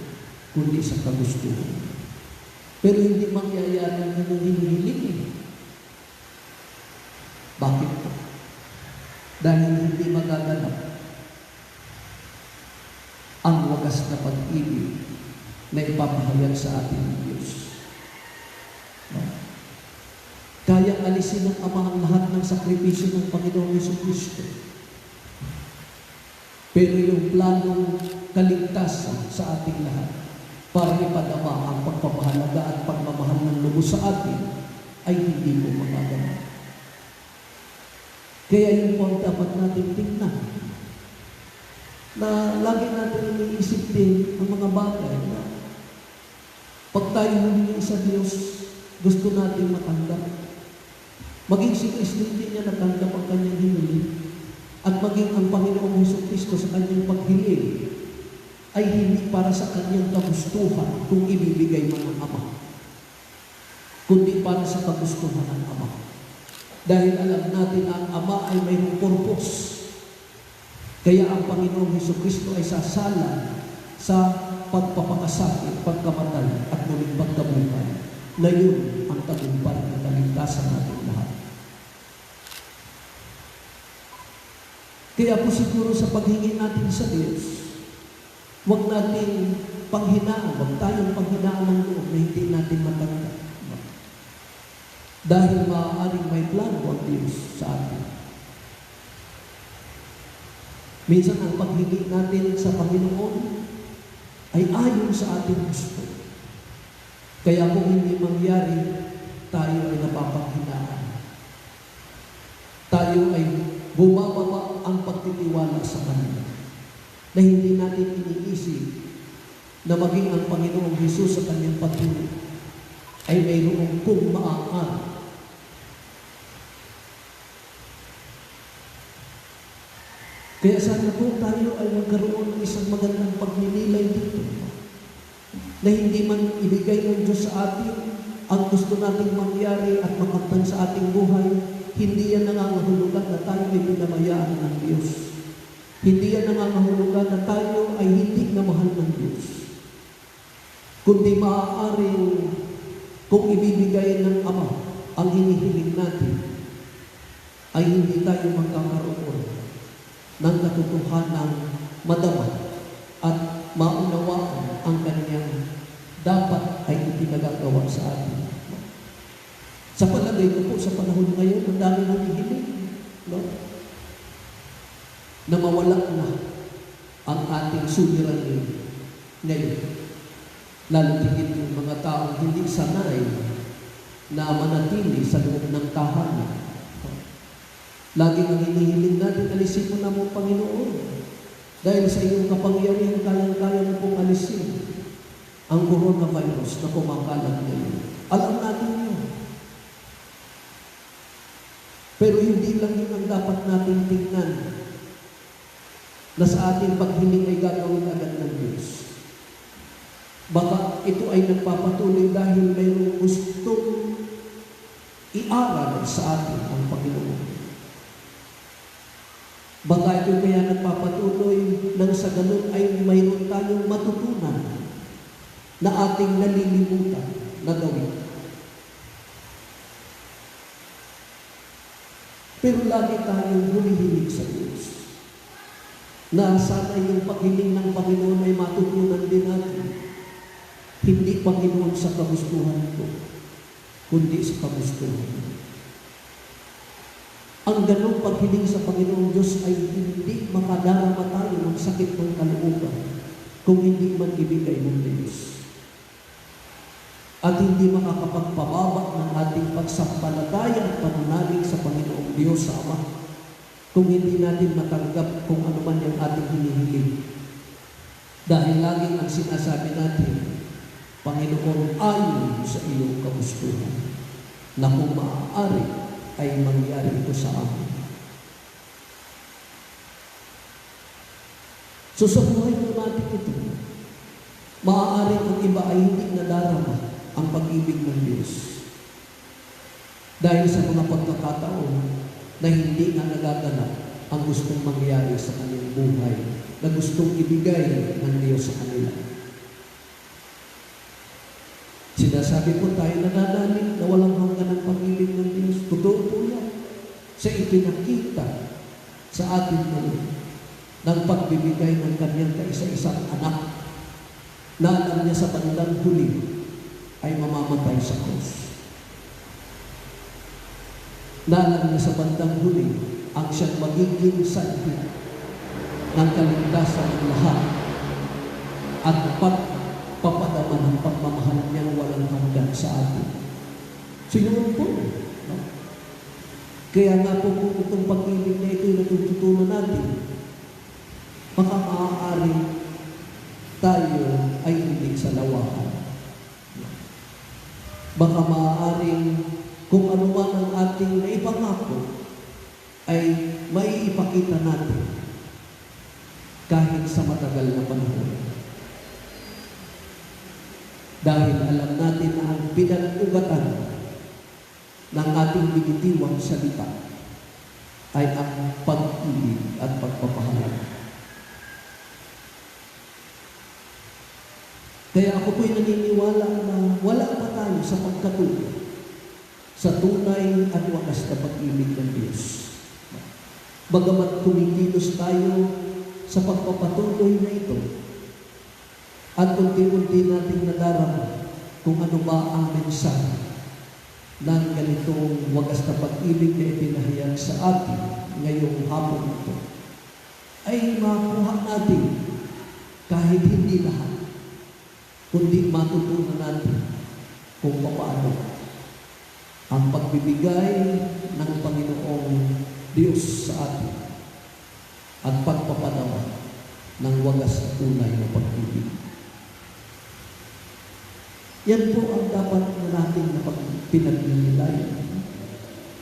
B: kundi sa kagustuhan mo. Pero hindi mangyayari ang kanyang hinihiling. Bakit po? Dahil hindi magaganap ang wagas na pag-ibig na ipapahayag sa atin ng Diyos. Kaya alisin ng Ama ang lahat ng sakripisyo ng Panginoong Jesucristo. Pero yung planong kaligtasan sa ating lahat para ipadama ang pagpapahalaga at pagmamahal ng lubos sa atin ay hindi po magaganap. Kaya yun po ang dapat natin tingnan. Na lagi natin iniisip din ang mga bagay na pag tayo humingi sa Diyos, gusto natin matanggap. Maging si Kristo hindi niya natanggap ang kanyang hiniling at maging ang Panginoong Jesucristo sa kanyang paghiling ay hindi para sa kanyang kagustuhan kung ibibigay man ng Ama, kundi para sa kagustuhan ng Ama. Dahil alam natin ang Ama ay mayroong purpose. Kaya ang Panginoong Jesucristo ay sasala sa pagpapakasakit, pagkamatay at muling pagkabuhay na yun ang tagumpay ng kaligtasan natin lahat. Kaya po siguro sa paghingi natin sa Diyos, huwag natin panghinaan, huwag tayong panghinaan ng loob na hindi natin matanggap. Dahil maaaring may plano ang Diyos sa atin. Minsan ang paghingi natin sa Panginoon ay ayon sa ating gusto. Kaya kung hindi mangyari, tayo ay napapanghinaan. Tayo ay bumababa ang pagtitiwala sa Kanya. Na hindi natin iniisip na maging ang Panginoong Hesus sa Kanyang patuloy ay mayroong kung maaari. Kaya sana po tayo ay magkaroon ng isang magandang pagninilay dito. Na hindi man ibigay ng Diyos sa atin ang gusto nating mangyari at makamtan sa ating buhay, hindi yan nangangahulugan na tayo ay pinamayaan ng Diyos. Hindi yan nangangahulugan na tayo ay hindi na mahal ng Diyos. Kundi maaaring kung ibibigay ng Ama ang hinihiling natin, ay hindi tayo magkakaroon ng katotohanang madama at maunawaan ang kanyang dapat ay ipinagagawa sa atin. Sa palagay ko po, sa panahon ngayon, ang dami humihiling, no? Na mawala na ang ating suliranin ngayon. Lalo tigit yung mga taong hindi sanay na manatili sa loob ng tahanan. Laging ang hinihiling natin, alisin mo na mo, Panginoon. Dahil sa iyong kapangyarihan, kayang-kaya mo pong alisin ang coronavirus na kumakalat ngayon. Alam natin yun. Pero hindi lang yun ang dapat natin tingnan. na sa ating paghiling ay gagawin agad ng Diyos. Baka ito ay nagpapatuloy dahil mayroong gustong iaral sa atin ang Panginoon. Baka ito kaya nagpapatuloy nang sa ganun ay mayroon tayong matutunan na ating nalilimutan na gawin. Pero lagi tayong humihilig sa Diyos na sana yung paghiling ng Panginoon ay matutunan din natin. Hindi Panginoon sa kagustuhan ko, kundi sa kagustuhan mo. Ang ganong paghiling sa Panginoong Diyos ay hindi makadarama tayo ng sakit ng kalooban kung hindi man ibigay ng Diyos. At hindi makakapagpababa ng ating pagsampalataya at panunalig sa Panginoong Diyos sa Ama kung hindi natin matanggap kung ano man yung ating hinihiling. Dahil laging ang sinasabi natin, Panginoon, ayon sa iyong kagustuhan, na kung maaari ay mangyari ito sa amin. So sa buhay po natin ito, maaari ang iba ay hindi nadarama ang pag-ibig ng Diyos. Dahil sa mga pagkakataon na hindi nga nagaganap ang gustong mangyari sa kanilang buhay, na gustong ibigay ng Diyos sa kanila. Sinasabi po tayo nananalig na walang hanggan ang pag-ibig ng Diyos. Totoo po yan. Sa ipinakita sa atin ngayon ng pagbibigay ng kanyang kaisa-isang anak na alam niya sa bandang huli ay mamamatay sa krus. Na alam niya sa bandang huli ang siyang magiging sanhi ng kaligtasan ng lahat at pagpapadaman ng pagmamahal niyang walang hanggan sa atin. So yun po. No? Kaya nga po kung itong pag-ibig na ito yung natututunan natin, baka maaari tayo ay hindi sa lawakan. Baka maaaring kung ano man ang ating naipangako ay maiipakita natin kahit sa matagal na panahon. Dahil alam natin na ang pinag-ugatan ng ating binitiwang salita ay ang pag-ibig at pagpapahalaga. Kaya ako po'y naniniwala na wala pa tayo sa pagkatuloy sa tunay at wakas na pag-ibig ng Diyos. Bagamat kumikilos tayo sa pagpapatuloy na ito, at unti-unti nating nadarama kung ano ba ang mensahe ng ganitong wagas na pag-ibig na ipinahayag sa atin ngayong hapon ito, ay makuha natin kahit hindi lahat, kundi matutunan natin kung paano ang pagbibigay ng Panginoong Diyos sa atin at pagpapanawa ng wagas na tunay na pag-ibig. Yan po ang dapat na natin na pinagnilay.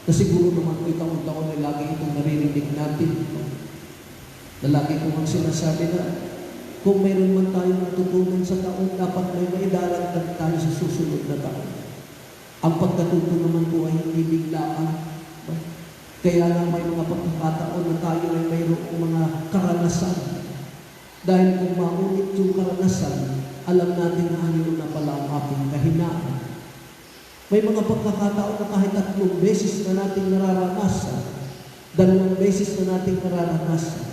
B: Na siguro naman po taon-taon ay lagi itong naririnig natin. Na lagi ko mang sinasabi na kung mayroon man tayong natutunan sa taon, dapat may maidaragdag tayo sa susunod na taon. Ang pagkatuto naman po ay hindi biglaan. Kaya lang may mga pagkakataon na tayo ay mayroong mga karanasan. Dahil kung maunit yung karanasan, alam natin na ano na pala ang ating kahinaan. May mga pagkakataon na kahit 3 beses na nating nararanasan, 2 beses na nating nararanasan,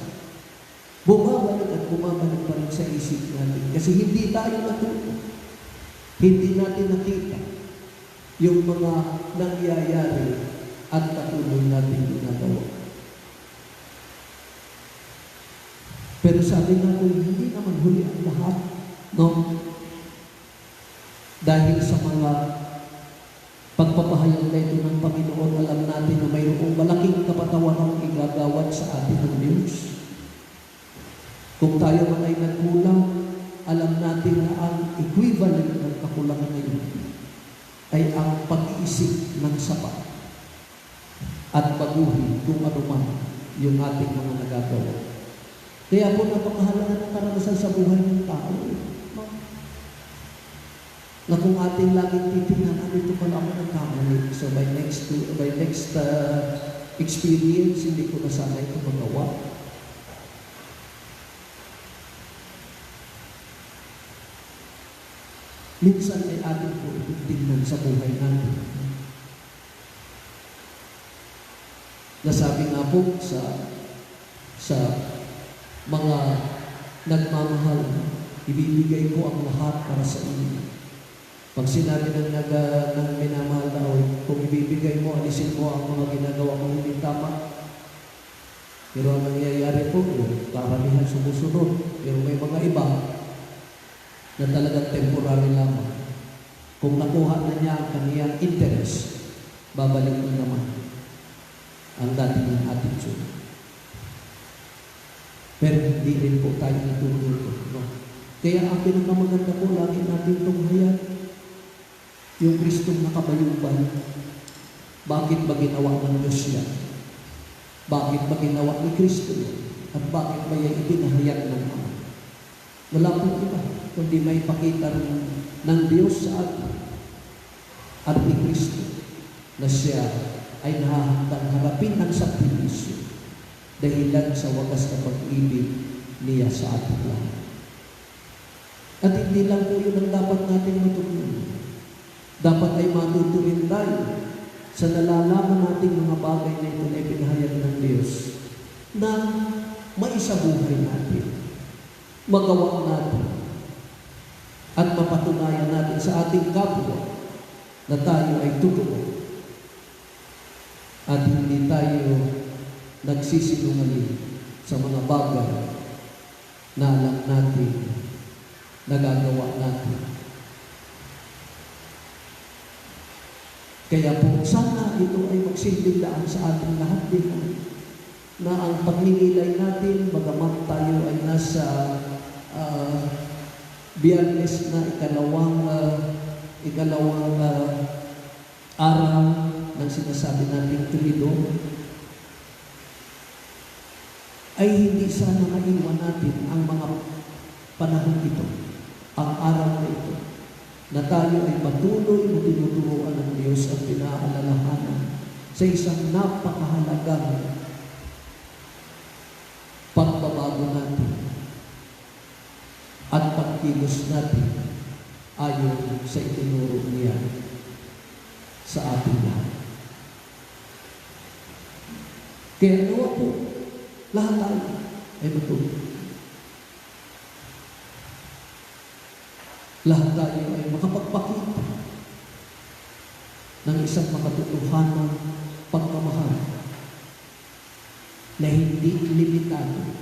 B: bumabalik at bumabalik pa rin sa isip natin. Kasi hindi tayo natuto. Hindi natin nakita yung mga nangyayari at patuloy natin ginagawa. Pero sabi nga po, hindi naman huli ang lahat. No? Dahil sa mga pagpapahayag na ito ng Panginoon, alam natin na mayroong malaking kapatawan ang igagawad sa atin ng Diyos. Kung tayo man ay nagkulang, alam natin na ang equivalent ng kakulangan na yun ay ang pag-iisip ng sapat at baguhin kung ano man yung ating mga nagagawa. Kaya po napakahalaga ng karanasan sa buhay ng tao. Na kung ating laging titingnan, ito pala ako nagkamali. So by next experience, hindi ko na sana ito magawa. Minsan ay atin po itong tingnan sa buhay natin. Nasabi nga po sa mga nagmamahal, ibibigay ko ang lahat para sa inyo. Pag sinabi ng minamahal na, kung ibibigay mo, alisin mo ang mga ginagawa mo hindi tama. Pero ang nangyayari po, karamihan sumusunod. Pero may mga iba na talagang temporary lamang. Kung nakuha na niya ang kaniyang interest, babalik na naman ang dating attitude. Pero hindi rin po tayo natutulog. No? Kaya ang pinakamaganda po, lagi natin tunghayan yung Kristong nakabayubay. Bakit ba ginawa ng Diyos yan? Bakit ba ginawa ni Kristo yan? At bakit ba yan ipinahayag ng Ama? Wala pong iba, kundi may pakita ng Diyos sa atin at ni Kristo na siya ay nahahandang harapin ang sakripisyo dahilan sa wagas na pag-ibig niya sa ating lahat. At hindi lang po yun ang dapat natin matutunan. Dapat ay matutunin tayo sa nalalaman nating mga bagay na ito na ipinahayag ng Diyos na maisabuhay natin, magawa natin, at mapatunayan natin sa ating kapwa na tayo ay totoo at hindi tayo nagsisinungaling sa mga bagay na alam natin, nagagawa natin. Kaya po, sana ito ay magsilbing daan sa ating lahat din na ang pagninilay natin, bagamat tayo ay nasa Biyernes na ikalawang araw ng sinasabi natin tulido, ay hindi sana maiwan natin ang mga panahon ito, ang araw na ito, na tayo ay patuloy na tinuturuan ng Diyos at pinaalalahanan sa isang napakahalagang pagbabago natin at pagkilos natin ayon sa itinuro niya sa ating lahat. Kaya nawa po, lahat tayo ay matuto. Lahat tayo ay makapagpakita ng isang makatotohanan pagmamahal na hindi limitado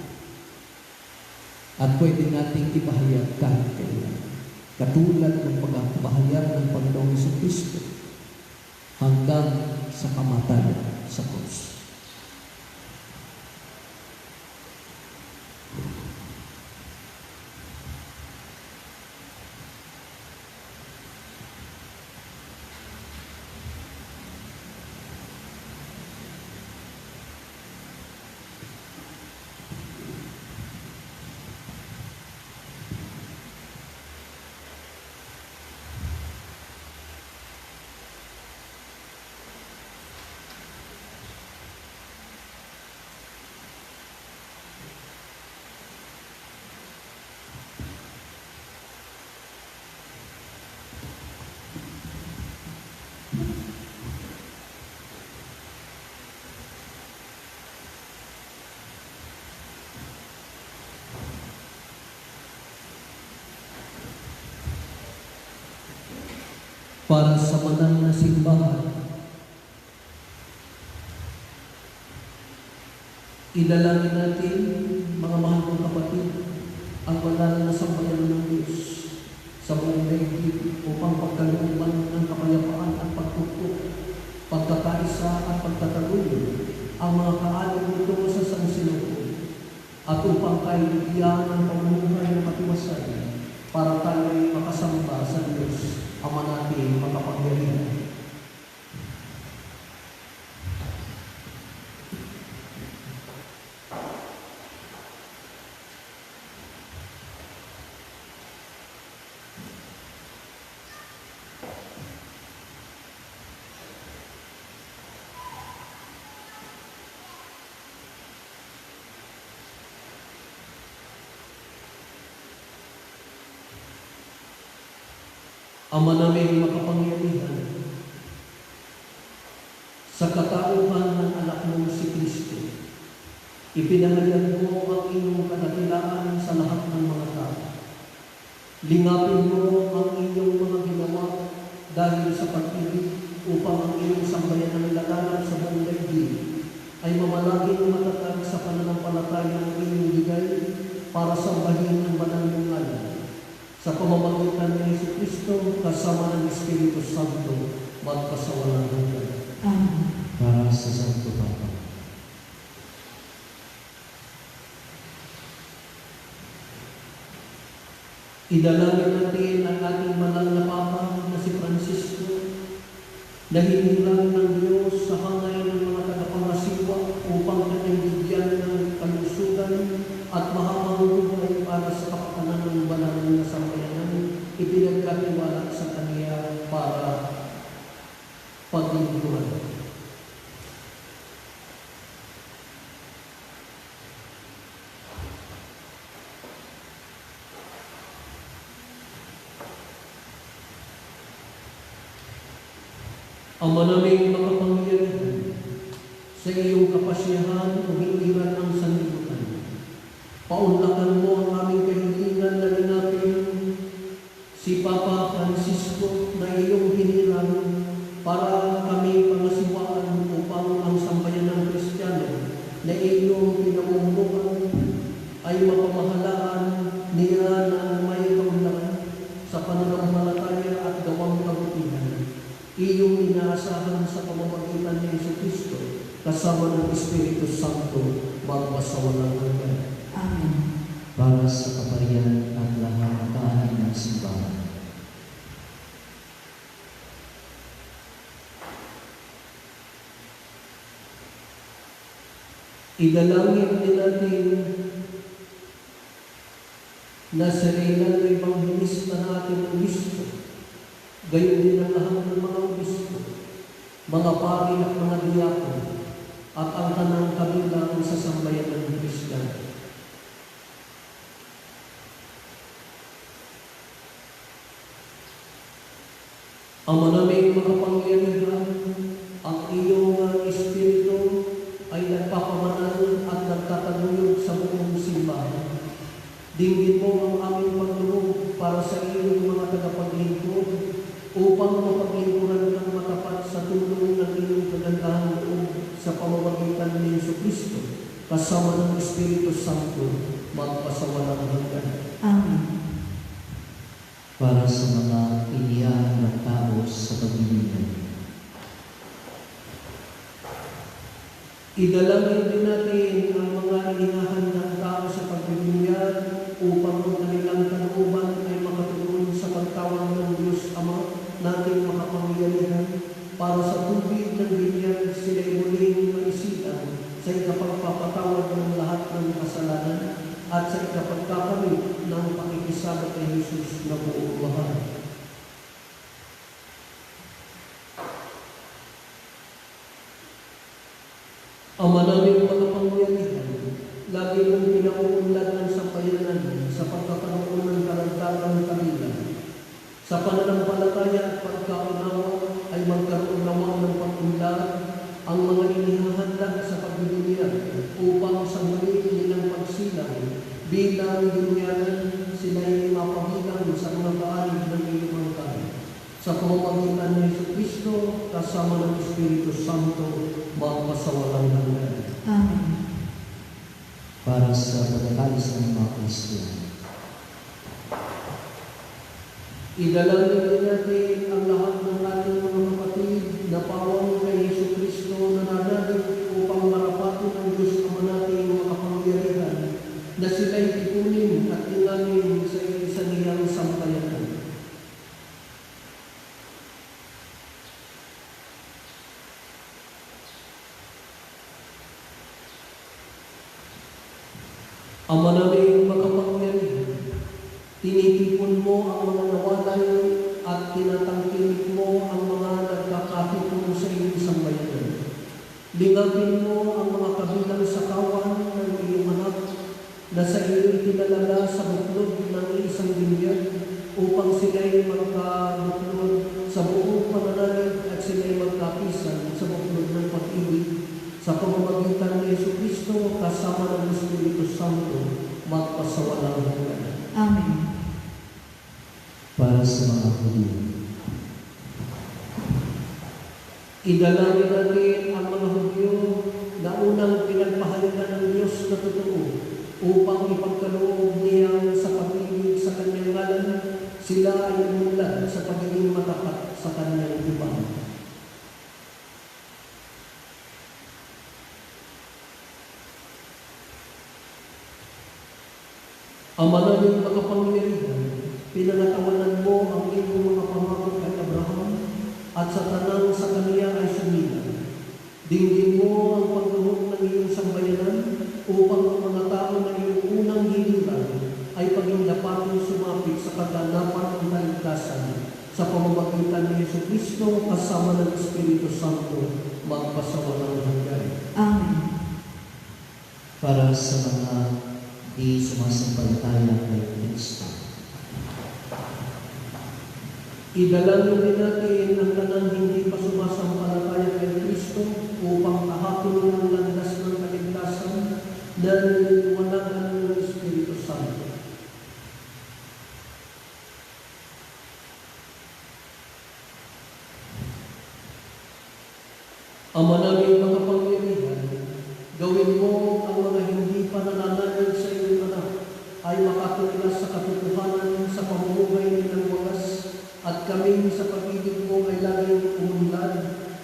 B: at pwede nating ipahayag kahit kailan. Katulad ng pagpapahayag ng Panginoong Jesucristo hanggang sa kamatayan sa krus. Para sa banal na simbahan, idalangin natin, mga mahal kong kapatid, ang banal na sambayan ng Diyos sa buong daigdig upang pagkalooban ng kapayapaan at pagtutok, pagkakaisa at pagtataguyod ang mga kaalam nito sa sansinuko at upang tayo bigyan ng pamumuhay na matiwasay para tayo ay makasamba sa Diyos, Ama natin makapangyarihan. Ama naming makapangyarihan, sa katauhan ng anak mo si Kristo, ipinahayag mo ang iyong kadakilaan sa lahat ng mga tao. Lingapin mo ang iyong mga ginawa dahil sa pag-ibig upang ang iyong sambayan ng laganap sa buong daigdig ay mamalaging matatag sa pananampalataya ng iyong bigay para sambahin ang banal mong ngalan. Sa pamamagitan ni Yesu Kristo kasama ng Espiritu Santo, magpasawalang hanggan.
A: Amen.
G: Para sa Santo Papa.
B: Idalangin natin ang ating banal na Papa na si Francisco na hinihilang ng Diyos sa hangay ng mga tagapangasiwa upang kanyang bigyan ng kalusugan at mahabang buhay para sa kapakanan ng banal na sambayanan, ipinagkatiwala sa kaniya para paglingkuran. Ama naming makapangyarihan, sa iyong kapasyahan umiiran ang sanlibutan. Paunlakan mo ang aming kahilingan na linapin si Papa Francisco na iyong hiniran para kami pangasiwaan upang ang sambayan ng Kristiyano na iyong pinamumunuan ay mapamahalaan niya ng may kaunlakan sa pananampalataya at gawang kabutihan. Iyong inaasahan sa pamamagitan ni Yesu Kristo kasama ng Espiritu Santo magpasawalang hanggan.
A: Amen.
G: Para sa kaparian at lahat ng kahanin ng simbahan.
B: Idalangin din natin na sa Reynan ng Ebanghelista natin ang Kristo, gayon din ang lahat ng mga obispo, mga pari at mga diyakon, at ang tanang kabilang sa sambayan ng Kristiyano. Ama naming makapangyarihan, ang iyong Espiritu ay nagpapamanal at nagtataguyod sa buong simbahan. Dinggin mo ang aming paglulog para sa iyong mga tagapaglingkod upang mapaglingkuran ng matapat sa tulong ng iyong kagandahang loob sa pamamagitan ni Yesu Kristo kasama ng Espiritu Santo magpasawalang hanggan.
A: Amen.
G: Para sa mga iniyahan ng tao sa paglilingkod.
B: Idalangin din natin ang mga inihahan ng tao sa paglilingkod upang ang kanilang kalooban ay makatugon sa pagtawag ng Diyos Ama nating makapangyarihan para sa tubig ng binyag sila'y muling maisilang sa ikapagpapatawad ng lahat ng kasalanan at sa ikapagkakamit ng pakikisama kay Jesus na buong bahal. Ama naming makapangyarihan, lagi mong pinauunlad ng sambayanan sa pagkakaroon ng kalagdagang kabilang. Sa pananampalataya at pagkaunawa ay magkaroon naman ng pag-unlad ang mga inihahanda sa pagbibigyan upang sa muli nilang pagsilang bilang dinyanan sila'y mapabilang sa mga paalig ng iyong angkan. Sa pamamagitan ng Yesu Kristo kasama ng Espiritu Santo magpasawalang hanggan.
A: Amen.
G: Para sa pagkakalis ng mga Kristiyano.
B: Idalangin din natin ang lahat ng ating mga kapatid na pawang kay Yesu Kristo na nanalig upang marapatin ang Diyos Ama nating mga kapangyarihan na sila'y tipunin at ingangin sa isa niyang sampayanan. Ama naming makapangyarihan, tinitipon mo ang mga nawalay at tinatangkilik mo ang mga nagkakatipon sa iyong sambayanan. Lingapin mo ang mga kabilang sa kawan ng iyong anak na sa iyo itinalaga sa buklod ng isang binyag upang sila'y magkabuklo Santo, magpasawalang hanggan.
A: Amen.
G: Para sa mga Hudyo,
B: idalangin natin ang mga Hudyo na unang pinagpahalagan ng Diyos na totoo upang ipagkaloob niya sa pag-ibig sa kanyang ngalan, sila ay umunlad sa pagiging matapat sa kanyang ibang. Ama naming makapangyarihan, pinangatawanan mo ang iyong mga pangako kay Abraham at sa tanang sa kaniya ay sumila. Dinggin mo ang pagluhod ng iyong sambayanan upang ang mga tao na iyong unang hiniran ay pagindapatong sumapit sa kaganapan ng kaligtasan sa pamamagitan ni Jesucristo kasama ng Espiritu Santo magpasawalang hanggan.
A: Amen.
G: para sa mga di sumasampalataya kay Kristo.
B: Idalangin din natin ang tanang hindi pa sumasampalataya kay Kristo upang tahapon ang landas ng kaligtasan na nililiwanagan ng Espiritu Santo. Ama namin makapangyarihan, gawin mo ang mga hindi pa nananalig sa iyong anak ay makatulas sa katotohanan sa pamumuhay ng wagas at kami sa pag-ibig mo ay laging umunlad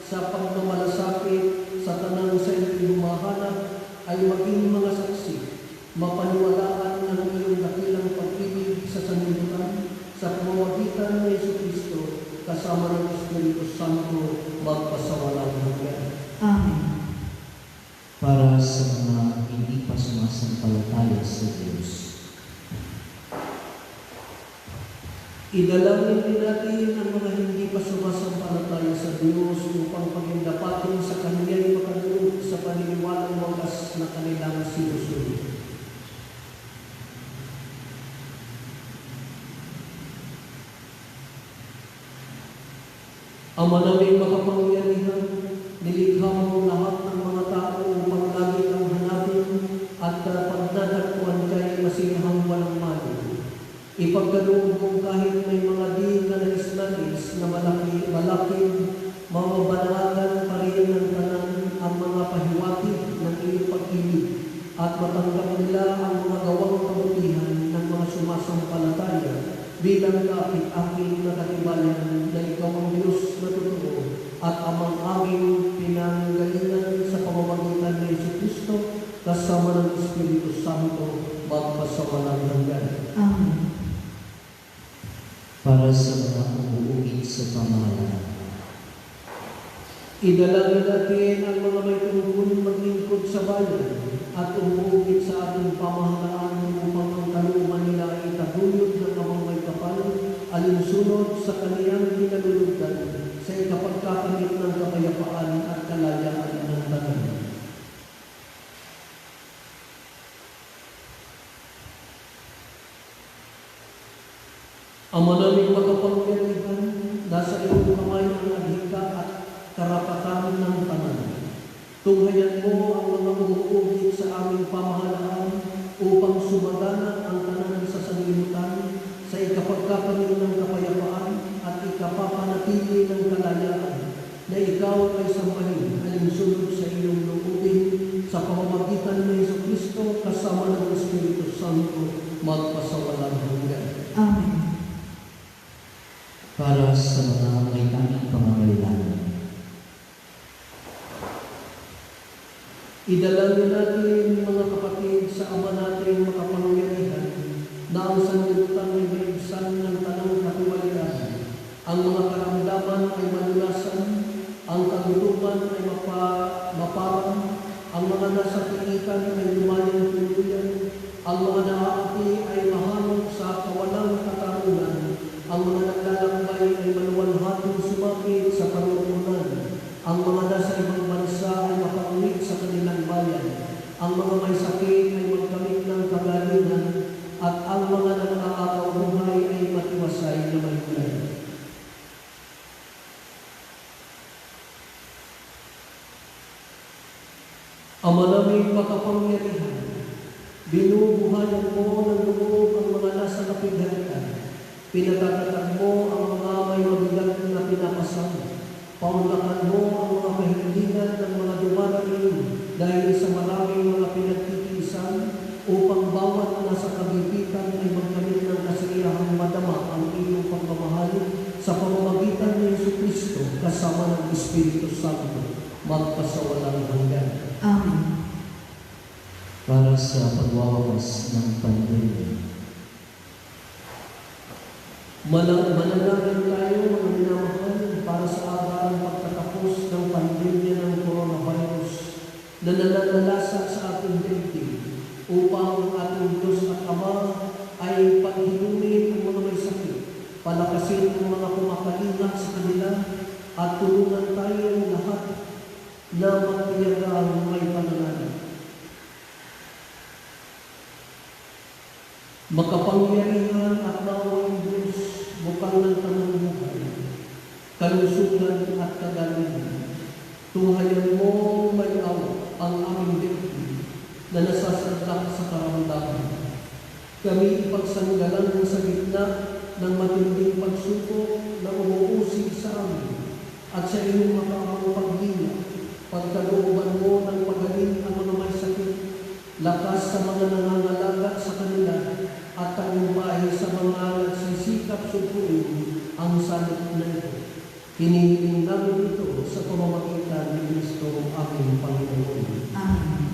B: sa pagmamalasakit sa tanang sa iyong humahanap ay maging mga saksi, mapaniwalaan ng iyong dakilang pag-ibig sa sanlibutan sa pamamagitan ni Jesucristo kasama ng Espiritu Santo magpasawalang hanggan.
A: Amen.
G: Para sa mga hindi pa sumasampalataya sa Diyos.
B: Idalangin din natin ang mga hindi pa sumasampalataya sa Diyos upang pagindapatin sa Kanya'y makaluot sa paniniwalang wagas na kanilang sinusunod. Ama naming makapangyarihan, nilikha mo lahat ng mga tao upang lagi kang hanapin at pagdadakwan kay masihang walang mali. Ipagkaloob mo kahit may mga di na nais-nais na malaking mamabanatan pa rin ng tanan ang mga pahiwati ng iyong pag-ibig at matanggap nila ang mga gawang kabutihan ng mga sumasampalataya bilang kapit-akil na katibayan na ikaw ang Diyos na totoo at amang aming pinanggalingan sa pamamagitan ng Jesucristo kasama ng Espiritu Santo magpasawalang hanggan.
A: Amen.
G: Para sa mga umuugit sa pamahalaan.
B: Idalangin natin ang mga may tungkol maglingkod sa bayan at umuugit sa ating pamahalaan upang ang kalooban nila ay itaguyod ng amang may kapal alinsunod sa kaniyang kinalulugdan sa ikapagkakamit ng kapayapaan at kalayaan ng tanan. Ama naming makapangyarihan, nasa iyong kamay ang adhika at karapatan ng tanan. Tunghayan mo ang mga umuugit sa aming pamahalaan upang sumagana ang tanan sa sanlibutan sa ikapagkakamit ng kapayapaan at ikapapanatili ng kalayaan na ikaw ay sambahin alinsunod sa iyong loobin sa pamamagitan ng Jesucristo kasama ng Espiritu Santo magpasawalang hanggan.
A: Amen.
G: Para sa mga may tanging pangangailangan.
B: Idalangin natin mga kapatid sa Ama nating makapangyarihan na ang sanlibutan ay maibsan ng tanang katiwalian. Ang mga karamdaman ay malulasan, ang kagutuman ay maparang, ang mga nasa tingitan ay lumayang tuluyan, ang mga naaapi ay mahanap sa kawalang katarungan, ang mga naglalakbay ay maluwalhating sumapit sa panuntunan, ang mga nasa ibang bansa ay makauwi sa kanilang bayan, ang mga may sakit ay magkamit ng kagalingan, at ang mga nagkakataw buhay ay matiwasay na maligay. Ama naming makapangyarihan, Binubuhayan mo ng loob ang mga nasa kapighatian. Pinatatatag mo ang mga may mabigat na pinapasama. Paunlakan mo ang mga kahilingan ng mga dumarating dahil sa maraming mga pinagtitiisan upang bawat nasa kagipitan ay magkamit ng kasiyahang madama ang iyong pagmamahal sa pamamagitan ng Jesucristo kasama ng Espiritu Santo magpasawalang hanggan.
A: Amen.
G: Para sa pagwawakas ng pandemya.
B: Mananangin tayo mga minamahal para sa agarang pagtatapos ng pandemya ng coronavirus na nananalasa sa ating daigdig upang ang ating Diyos at Ama ay paghinumin ang mga may sakit, palakasin ang mga kumakalinga sa kanila at tulungan tayong lahat na magtiyagang may pananalig. Makapangyarihan at nawang Diyos, bukal ng tanang buhay, kalusugan at kagalingan. Tuhayan mo may awa ang aming daigdig na nasasadlak sa karamdaman. Kami ipagsanggalan sa gitna ng matinding pagsubok na umuusig sa amin at sa iyong makaamang paghila, pagkalooban mo ng pagaling ang mga may sakit, lakas sa mga nangangalaga sa kanila, at tagumpay sa mga nagsisikap supuin ang salot na ito. Hinihiling namin ito sa pamamagitan ni Kristo aming Panginoon.
A: Amen.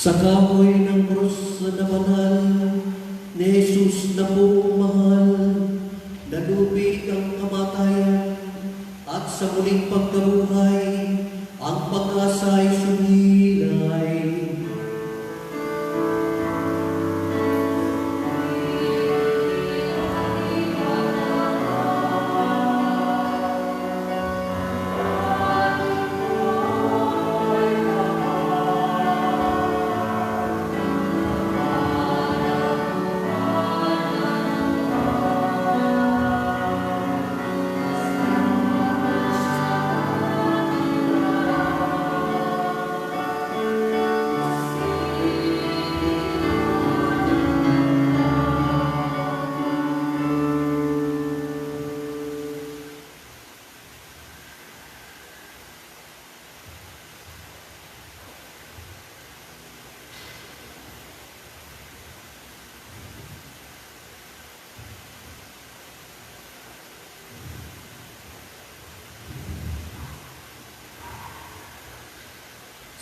B: Sa kahoy ng krus na banal, ni Jesus na buong mahal, nalubig ang kamatayan, at sa muling pagkabuhay, ang pag-asa ay sumilay.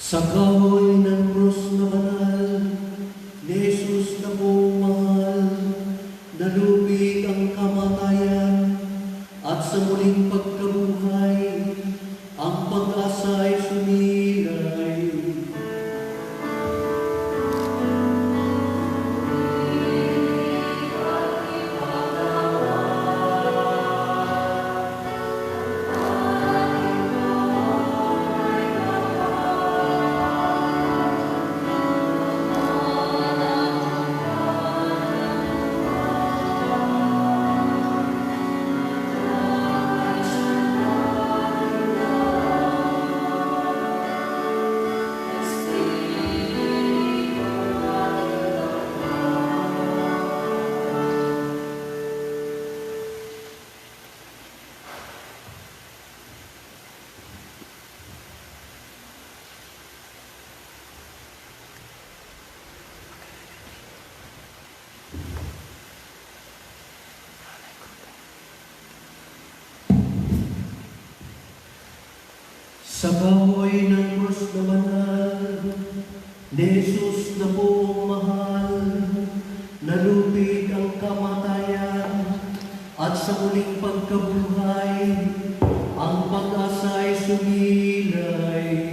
B: Sa kahoy ng krus na banal, ni Jesus na buong mahal, nalubig ang kamatayan, at sa muling pagkabuhay, ang pag-asa ay sumilay. Sa kahoy ng krus na banal, ni Jesus na buong mahal, nalupig ang kamatayan, at sa muling pagkabuhay, ang pag-asa'y sumilay.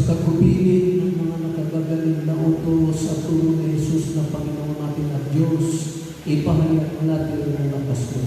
B: kagupiling ng mga nakagagaling na utos at tulong ni Jesus na Panginoon natin at Diyos, ipahayag natin ang lakas mo.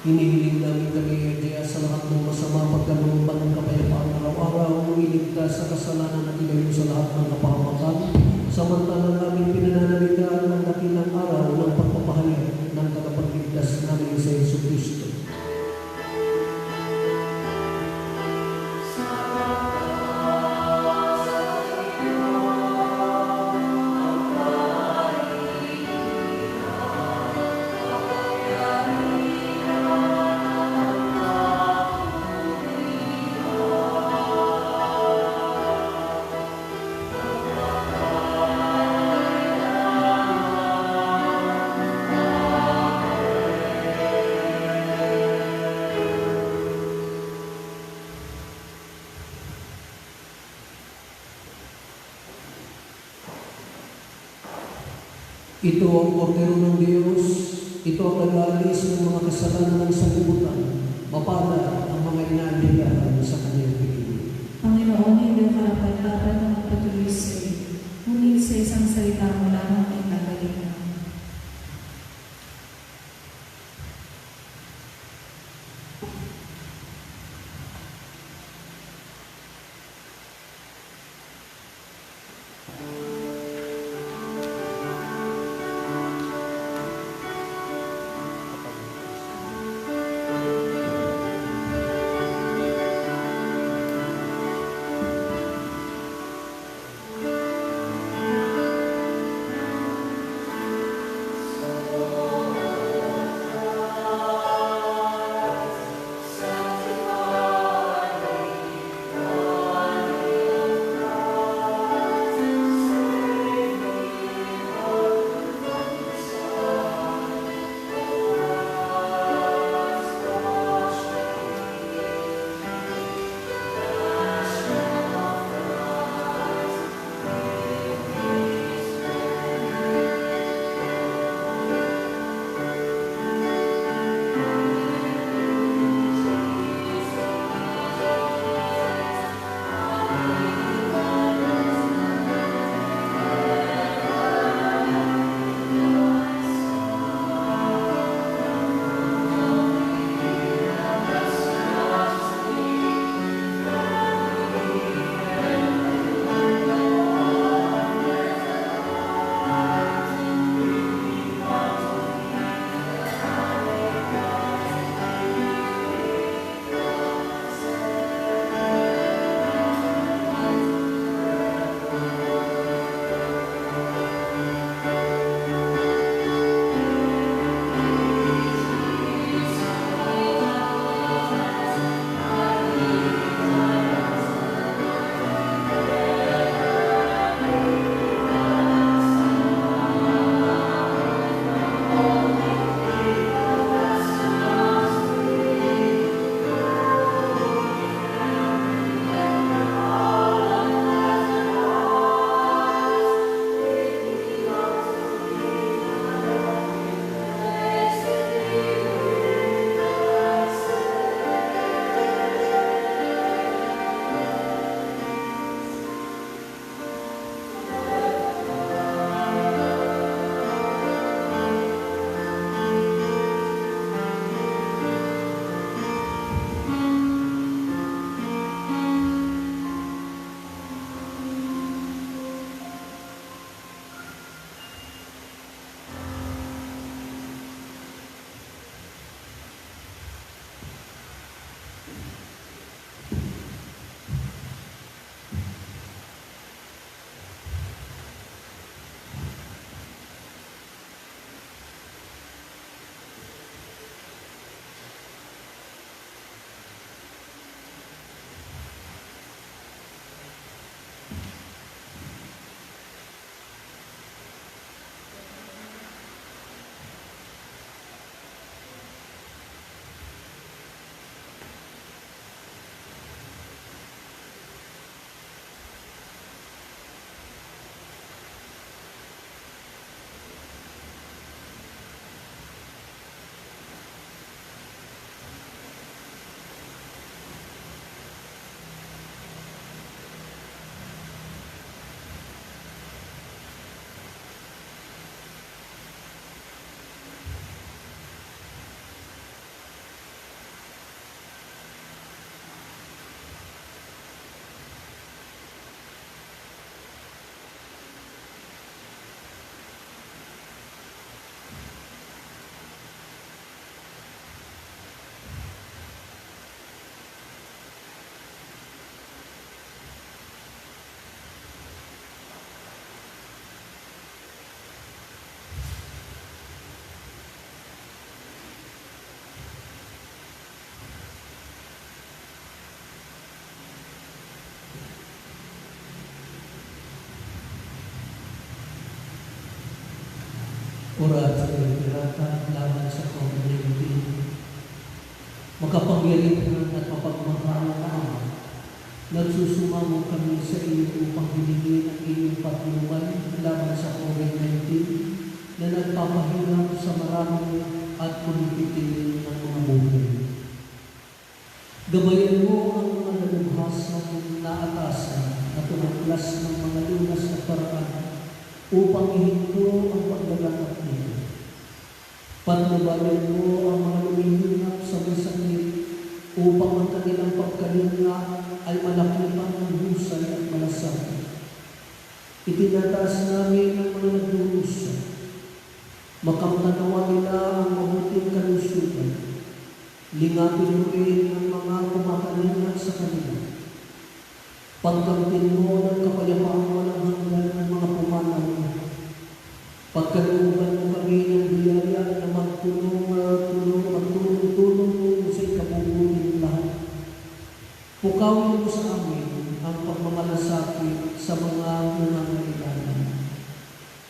B: Hinihiling namin kami kaya sa lahat ng masama pagkalumban ng kapayapaan araw-araw, iligtas sa kasalanan at ilayo sa lahat ng kapahamakan. Samantala namin pinananaligaan ng dakilang araw ng pagpapahayag ng tagapagligtas namin sa Yesu Kristo. Ito ang kordero ng Diyos, ito ang nag-aalis ng mga kasalanan ng sanlibutan. Mapalad ang mga inaanyayahan sa kanyang piling.
A: Panginoon, hindi ang karapat-dapat na magpatuloy sa iyo. Ngunit sa isang salita mo lamang ay gagaling.
B: Kurata ng pirata laban sa COVID-19. Makapangyarihan at mapagmahal na Ama, nagsusumamo kami sa iyo upang hinigin ang iyong patnubay laban sa COVID-19 na nagpapahirap sa marami at kumipitin ng mga buhay. Gabayan mo ang mga nalubhasang naatasan na tumuklas ng mga lunas na paraan upang ihinto ang paglaganap nila. Patnubayan mo ang mga lumihinap sa may sakit upang ang kanilang pagkalinga ay malakipan ng husay at malasakit. Itinataas namin ang mga nagdurusa. Makamtanawa nila ang mabuting kalusugan. Lingapin mo rin ang mga kumakalinga sa kanila. Pagkamtin mo ng kapayapaan walang hanggan ng mga pumanaw. Pagkalooban mo kami ng biyaya na magtulong sa ikabubuting lahat. Pukawin mo sa amin ang pagmamalasakit sa mga nangangailangan.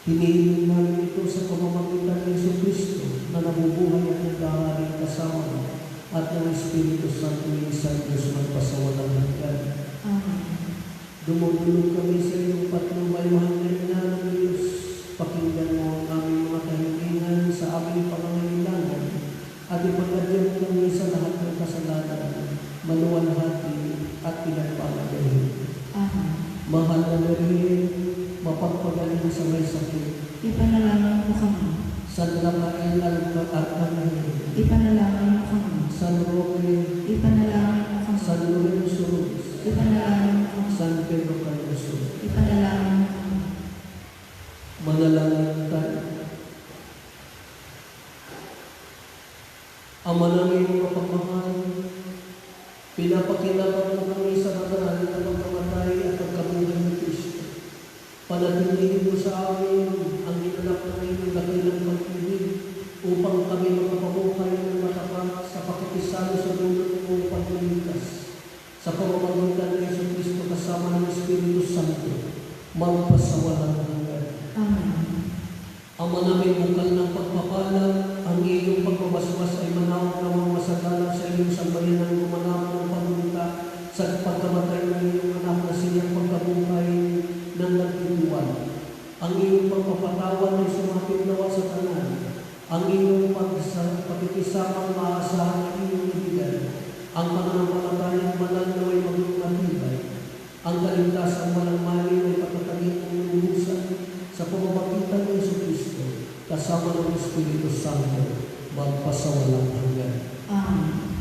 B: Hinihiling namin ito sa pamamagitan ng Jesucristo na nabubuhay at nagkakaroon kasama mo at ng Espiritu Santo ng isang Diyos magpasawalang hanggan.
A: Amen.
B: Dumulog kami sa iyong patnubay, mahal na ina ng Diyos. Pakinggan mo ang aming mga kahilingan sa aming pangangailangan at ipagadyan kami sa lahat ng kasalanan, maluwalhati at pinagpapagaling.
A: Amen.
B: Mahal na Maria, mapagpagaling sa may sakit.
A: Ipanalangin mo kami.
B: San Rafael Arcangel,
A: Ipanalangin mo kami.
B: San Roque,
A: Ipanalangin mo kami.
B: San Lorenzo,
A: Ipanalangin mo kami.
B: San Pedro Cardoso.
A: Ipanalangin mo kami.
B: Manalangin tayo. Ama namin mga pagmamahal, pinapakilaban mo kami sa natural na pagkamatay at pagkabuhay ni Kristo. Panatilihin mo sa amin ang ginanap ng iyong dakilang pag-ibig upang kami makapabuhay ng matapat sa pakikisalo sa dulo ng pagligtas. Sa pamamagitan ng Jesucristo kasama ng Espiritu Santo, magpasawalang hanggan.
A: Amen.
B: Ama namin bukal ng pagpapala, ang iyong pagbabasbas ay manaw namang masagalang sa iyong sambayan ng gumanap ng pagmunta sa pagkamatay ng iyong anak na siyang pagkabuhay ng nagtuluan. Ang iyong pagpapatawan ay sumapit nawa sa tanan. Ang iyong pakikisamang maasahan ng iyong ibigay. Ang pananampalatayang banal na may maging matibay. Ang kaligtasan walang mali ay patatagin ng lulusan sa pamamagitan ng Jesucristo kasama ng Espiritu Santo magpasawalang hanggan.
A: Amen.